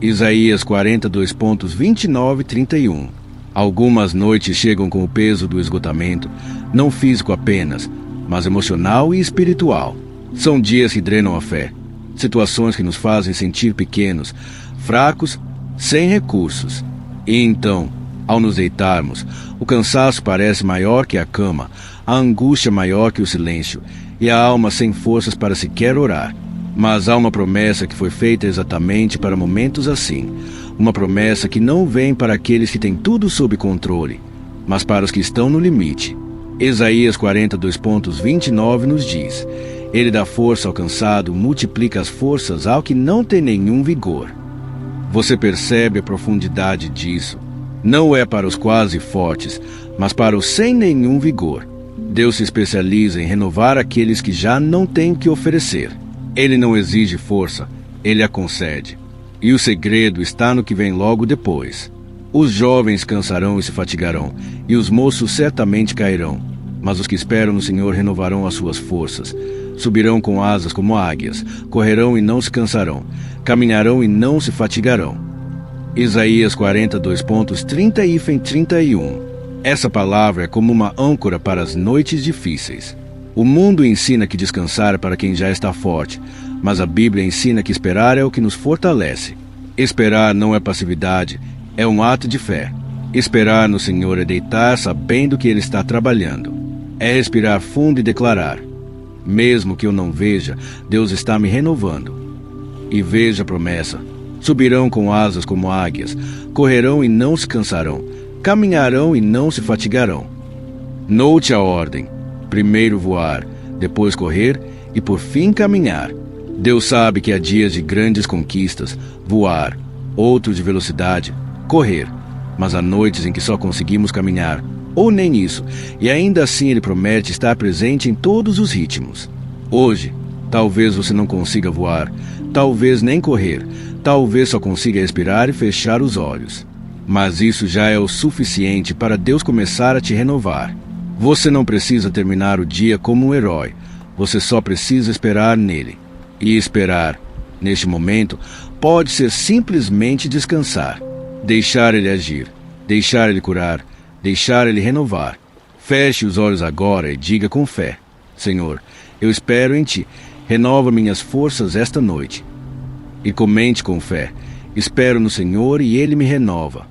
Isaías 42:29 e 31. Algumas noites chegam com o peso do esgotamento, não físico apenas, mas emocional e espiritual. São dias que drenam a fé, situações que nos fazem sentir pequenos, fracos, sem recursos. E então, ao nos deitarmos, o cansaço parece maior que a cama, a angústia maior que o silêncio, e a alma sem forças para sequer orar. Mas há uma promessa que foi feita exatamente para momentos assim, uma promessa que não vem para aqueles que têm tudo sob controle, mas para os que estão no limite. Isaías 42:29 nos diz: Ele dá força ao cansado, multiplica as forças ao que não tem nenhum vigor. Você percebe a profundidade disso? Não é para os quase fortes, mas para os sem nenhum vigor. Deus se especializa em renovar aqueles que já não têm o que oferecer. Ele não exige força, Ele a concede. E o segredo está no que vem logo depois. Os jovens cansarão e se fatigarão, e os moços certamente cairão. Mas os que esperam no Senhor renovarão as suas forças. Subirão com asas como águias, correrão e não se cansarão, caminharão e não se fatigarão. Isaías 42:30 e 31. Essa palavra é como uma âncora para as noites difíceis. O mundo ensina que descansar é para quem já está forte, mas a Bíblia ensina que esperar é o que nos fortalece. Esperar não é passividade, é um ato de fé. Esperar no Senhor é deitar sabendo que Ele está trabalhando. É respirar fundo e declarar: mesmo que eu não veja, Deus está me renovando. E veja a promessa: subirão com asas como águias, correrão e não se cansarão, caminharão e não se fatigarão. Note a ordem: primeiro voar, depois correr e por fim caminhar. Deus sabe que há dias de grandes conquistas, voar, outros de velocidade, correr, mas há noites em que só conseguimos caminhar, ou nem isso, e ainda assim Ele promete estar presente em todos os ritmos. Hoje, talvez você não consiga voar, talvez nem correr, talvez só consiga respirar e fechar os olhos. Mas isso já é o suficiente para Deus começar a te renovar. Você não precisa terminar o dia como um herói, você só precisa esperar nele. E esperar, neste momento, pode ser simplesmente descansar, deixar Ele agir, deixar Ele curar, deixar Ele renovar. Feche os olhos agora e diga com fé: Senhor, eu espero em Ti, renova minhas forças esta noite. E comente com fé: espero no Senhor e Ele me renova.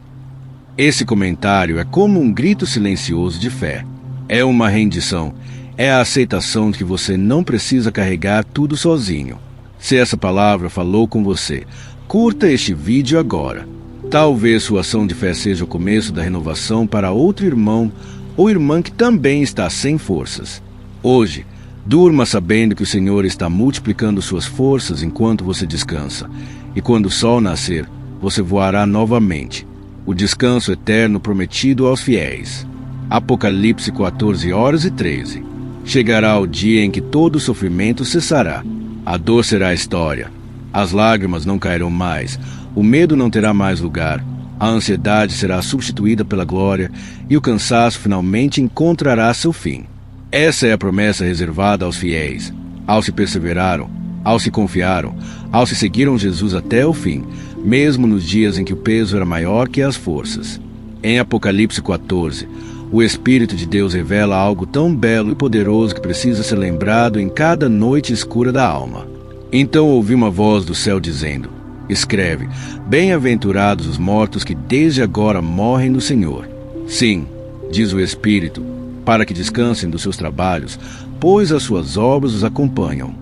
Esse comentário é como um grito silencioso de fé. É uma rendição, é a aceitação de que você não precisa carregar tudo sozinho. Se essa palavra falou com você, curta este vídeo agora. Talvez sua ação de fé seja o começo da renovação para outro irmão ou irmã que também está sem forças. Hoje, durma sabendo que o Senhor está multiplicando suas forças enquanto você descansa. E quando o sol nascer, você voará novamente. O descanso eterno prometido aos fiéis. Apocalipse 14:13. Chegará o dia em que todo sofrimento cessará. A dor será história. As lágrimas não cairão mais. O medo não terá mais lugar. A ansiedade será substituída pela glória e o cansaço finalmente encontrará seu fim. Essa é a promessa reservada aos fiéis, aos que perseveraram, aos que confiaram, aos que seguiram Jesus até o fim, mesmo nos dias em que o peso era maior que as forças. Em Apocalipse 14, o Espírito de Deus revela algo tão belo e poderoso que precisa ser lembrado em cada noite escura da alma. Então ouvi uma voz do céu dizendo: escreve, bem-aventurados os mortos que desde agora morrem no Senhor. Sim, diz o Espírito, para que descansem dos seus trabalhos, pois as suas obras os acompanham.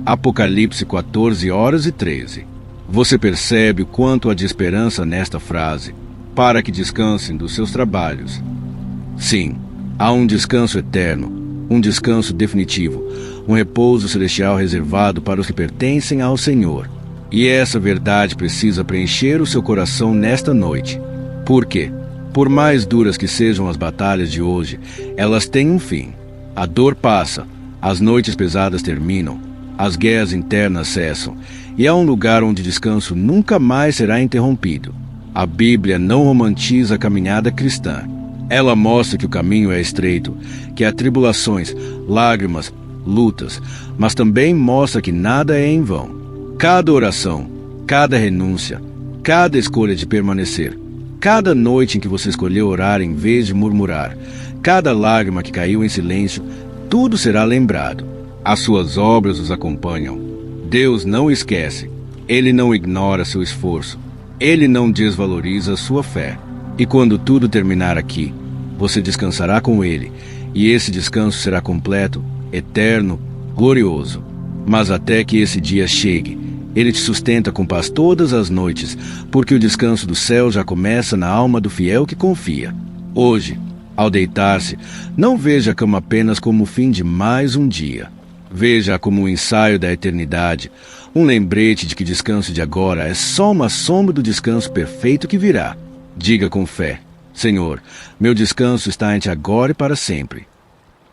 Apocalipse 14:13. Você percebe o quanto há de esperança nesta frase, para que descansem dos seus trabalhos. Sim, há um descanso eterno, um descanso definitivo, um repouso celestial reservado para os que pertencem ao Senhor. E essa verdade precisa preencher o seu coração nesta noite. Por quê? Por mais duras que sejam as batalhas de hoje, elas têm um fim. A dor passa, as noites pesadas terminam, as guerras internas cessam, e há um lugar onde descanso nunca mais será interrompido. A Bíblia não romantiza a caminhada cristã. Ela mostra que o caminho é estreito, que há tribulações, lágrimas, lutas, mas também mostra que nada é em vão. Cada oração, cada renúncia, cada escolha de permanecer, cada noite em que você escolheu orar em vez de murmurar, cada lágrima que caiu em silêncio, tudo será lembrado. As suas obras os acompanham. Deus não esquece. Ele não ignora seu esforço. Ele não desvaloriza sua fé. E quando tudo terminar aqui, você descansará com Ele, e esse descanso será completo, eterno, glorioso. Mas até que esse dia chegue, Ele te sustenta com paz todas as noites, porque o descanso do céu já começa na alma do fiel que confia. Hoje, ao deitar-se, não veja a cama apenas como o fim de mais um dia. Veja-a como um ensaio da eternidade, um lembrete de que o descanso de agora é só uma sombra do descanso perfeito que virá. Diga com fé: Senhor, meu descanso está entre agora e para sempre.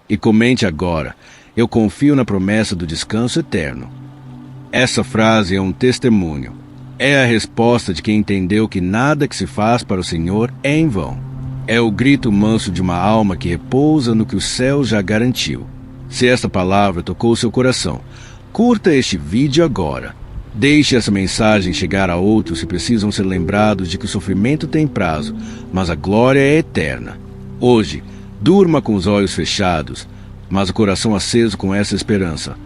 E comente agora: eu confio na promessa do descanso eterno. Essa frase é um testemunho. É a resposta de quem entendeu que nada que se faz para o Senhor é em vão. É o grito manso de uma alma que repousa no que o céu já garantiu. Se esta palavra tocou seu coração, curta este vídeo agora. Deixe essa mensagem chegar a outros que precisam ser lembrados de que o sofrimento tem prazo, mas a glória é eterna. Hoje, durma com os olhos fechados, mas o coração aceso com essa esperança.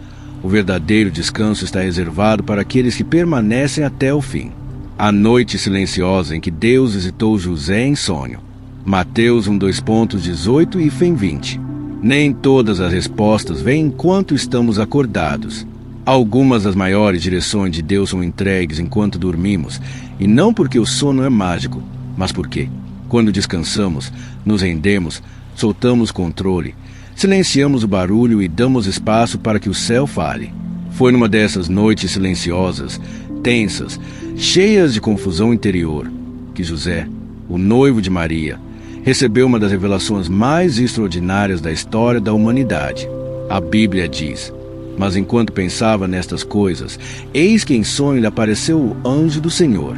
O verdadeiro descanso está reservado para aqueles que permanecem até o fim. A noite silenciosa em que Deus visitou José em sonho. Mateus 1:18 e Fém 20. Nem todas as respostas vêm enquanto estamos acordados. Algumas das maiores direções de Deus são entregues enquanto dormimos, e não porque o sono é mágico, mas porque, quando descansamos, nos rendemos, soltamos o controle, silenciamos o barulho e damos espaço para que o céu fale. Foi numa dessas noites silenciosas, tensas, cheias de confusão interior, que José, o noivo de Maria, recebeu uma das revelações mais extraordinárias da história da humanidade. A Bíblia diz: mas enquanto pensava nestas coisas, eis que em sonho lhe apareceu o anjo do Senhor.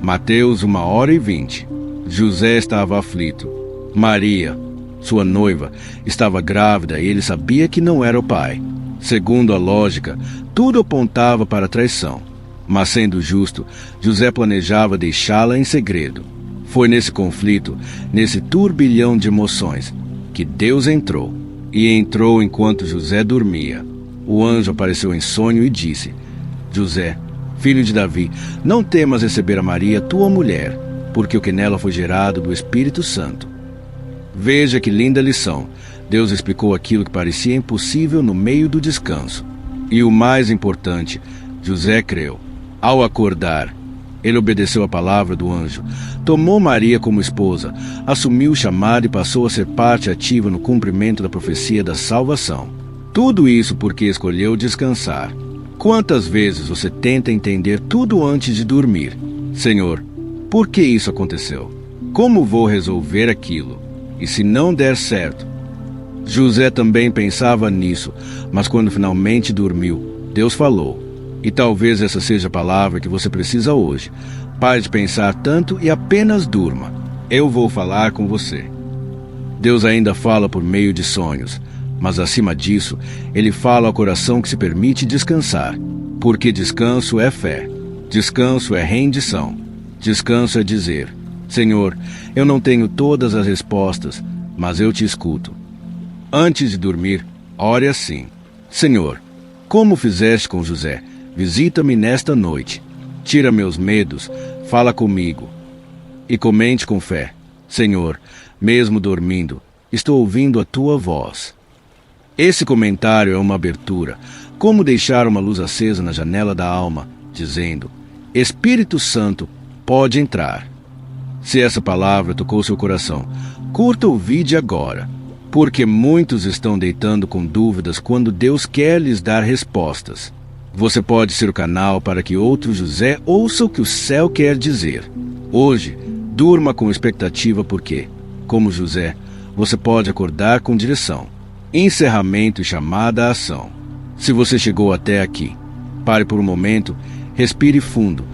Mateus 1:20. José estava aflito. Maria, sua noiva, estava grávida e ele sabia que não era o pai. Segundo a lógica, tudo apontava para a traição. Mas sendo justo, José planejava deixá-la em segredo. Foi nesse conflito, nesse turbilhão de emoções, que Deus entrou. E entrou enquanto José dormia. O anjo apareceu em sonho e disse: José, filho de Davi, não temas receber a Maria, tua mulher, porque o que nela foi gerado do Espírito Santo. Veja que linda lição. Deus explicou aquilo que parecia impossível no meio do descanso. E o mais importante, José creu. Ao acordar, ele obedeceu à palavra do anjo, tomou Maria como esposa, assumiu o chamado e passou a ser parte ativa no cumprimento da profecia da salvação. Tudo isso porque escolheu descansar. Quantas vezes você tenta entender tudo antes de dormir? Senhor, por que isso aconteceu? Como vou resolver aquilo? E se não der certo? José também pensava nisso, mas quando finalmente dormiu, Deus falou. E talvez essa seja a palavra que você precisa hoje. Pare de pensar tanto e apenas durma. Eu vou falar com você. Deus ainda fala por meio de sonhos, mas acima disso, Ele fala ao coração que se permite descansar. Porque descanso é fé. Descanso é rendição. Descanso é dizer: Senhor, eu não tenho todas as respostas, mas eu te escuto. Antes de dormir, ore assim: Senhor, como fizeste com José, visita-me nesta noite. Tira meus medos, fala comigo. E comente com fé: Senhor, mesmo dormindo, estou ouvindo a tua voz. Esse comentário é uma abertura, como deixar uma luz acesa na janela da alma, dizendo: Espírito Santo, pode entrar. Se essa palavra tocou seu coração, curta o vídeo agora, porque muitos estão deitando com dúvidas quando Deus quer lhes dar respostas. Você pode ser o canal para que outro José ouça o que o céu quer dizer. Hoje, durma com expectativa porque, como José, você pode acordar com direção, encerramento e chamada à ação. Se você chegou até aqui, pare por um momento, respire fundo,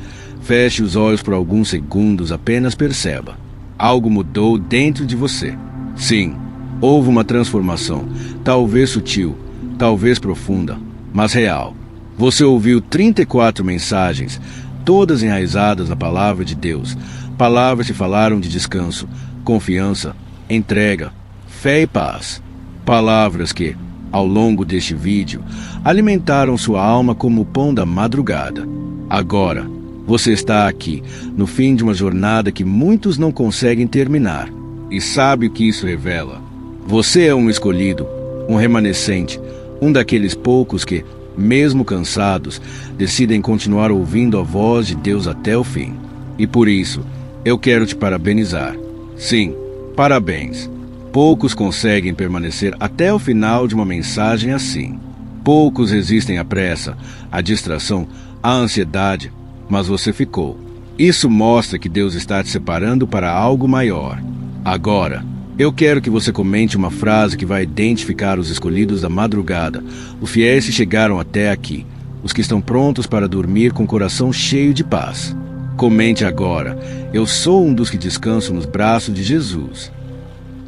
feche os olhos por alguns segundos, apenas perceba. Algo mudou dentro de você. Sim, houve uma transformação, talvez sutil, talvez profunda, mas real. Você ouviu 34 mensagens, todas enraizadas na palavra de Deus. Palavras que falaram de descanso, confiança, entrega, fé e paz. Palavras que, ao longo deste vídeo, alimentaram sua alma como o pão da madrugada. Agora, você está aqui, no fim de uma jornada que muitos não conseguem terminar. E sabe o que isso revela? Você é um escolhido, um remanescente, um daqueles poucos que, mesmo cansados, decidem continuar ouvindo a voz de Deus até o fim. E por isso, eu quero te parabenizar. Sim, parabéns. Poucos conseguem permanecer até o final de uma mensagem assim. Poucos resistem à pressa, à distração, à ansiedade, mas você ficou. Isso mostra que Deus está te separando para algo maior. Agora, eu quero que você comente uma frase que vai identificar os escolhidos da madrugada, os fiéis que chegaram até aqui, os que estão prontos para dormir com o coração cheio de paz. Comente agora: eu sou um dos que descansam nos braços de Jesus.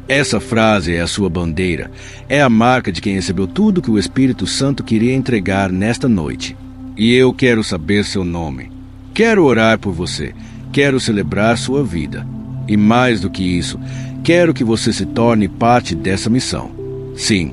Essa frase é a sua bandeira, é a marca de quem recebeu tudo que o Espírito Santo queria entregar nesta noite. E eu quero saber seu nome. Quero orar por você, quero celebrar sua vida. E mais do que isso, quero que você se torne parte dessa missão. Sim,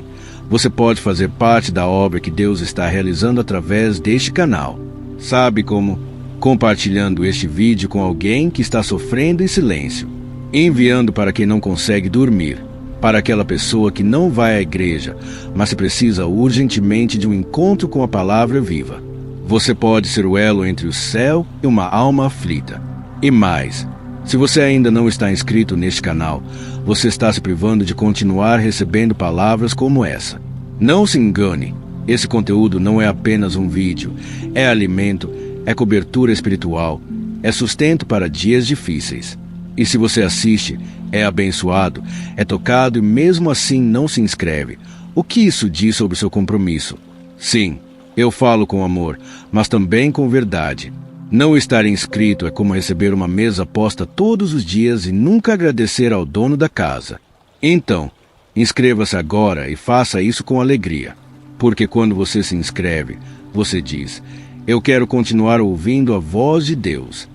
você pode fazer parte da obra que Deus está realizando através deste canal. Sabe como? Compartilhando este vídeo com alguém que está sofrendo em silêncio. Enviando para quem não consegue dormir. Para aquela pessoa que não vai à igreja, mas precisa urgentemente de um encontro com a palavra viva. Você pode ser o elo entre o céu e uma alma aflita. E mais, se você ainda não está inscrito neste canal, você está se privando de continuar recebendo palavras como essa. Não se engane, esse conteúdo não é apenas um vídeo, é alimento, é cobertura espiritual, é sustento para dias difíceis. E se você assiste, é abençoado, é tocado e mesmo assim não se inscreve, o que isso diz sobre seu compromisso? Sim, eu falo com amor, mas também com verdade. Não estar inscrito é como receber uma mesa posta todos os dias e nunca agradecer ao dono da casa. Então, inscreva-se agora e faça isso com alegria. Porque quando você se inscreve, você diz: eu quero continuar ouvindo a voz de Deus.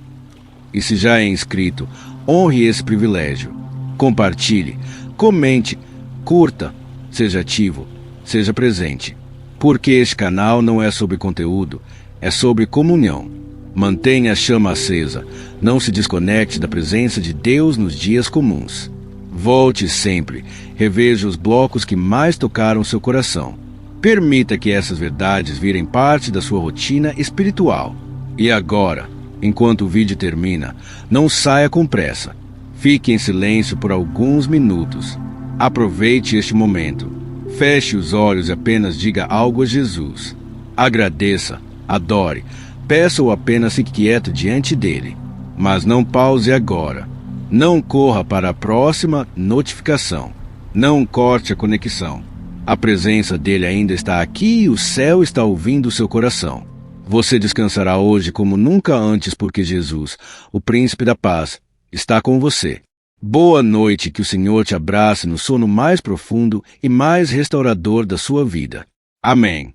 E se já é inscrito, honre esse privilégio. Compartilhe, comente, curta, seja ativo, seja presente. Porque este canal não é sobre conteúdo, é sobre comunhão. Mantenha a chama acesa, não se desconecte da presença de Deus nos dias comuns. Volte sempre, reveja os blocos que mais tocaram seu coração. Permita que essas verdades virem parte da sua rotina espiritual. E agora, enquanto o vídeo termina, não saia com pressa. Fique em silêncio por alguns minutos. Aproveite este momento. Feche os olhos e apenas diga algo a Jesus. Agradeça, adore, peça ou apenas fique quieto diante dele. Mas não pause agora. Não corra para a próxima notificação. Não corte a conexão. A presença dele ainda está aqui e o céu está ouvindo o seu coração. Você descansará hoje como nunca antes porque Jesus, o Príncipe da Paz, está com você. Boa noite, que o Senhor te abrace no sono mais profundo e mais restaurador da sua vida. Amém.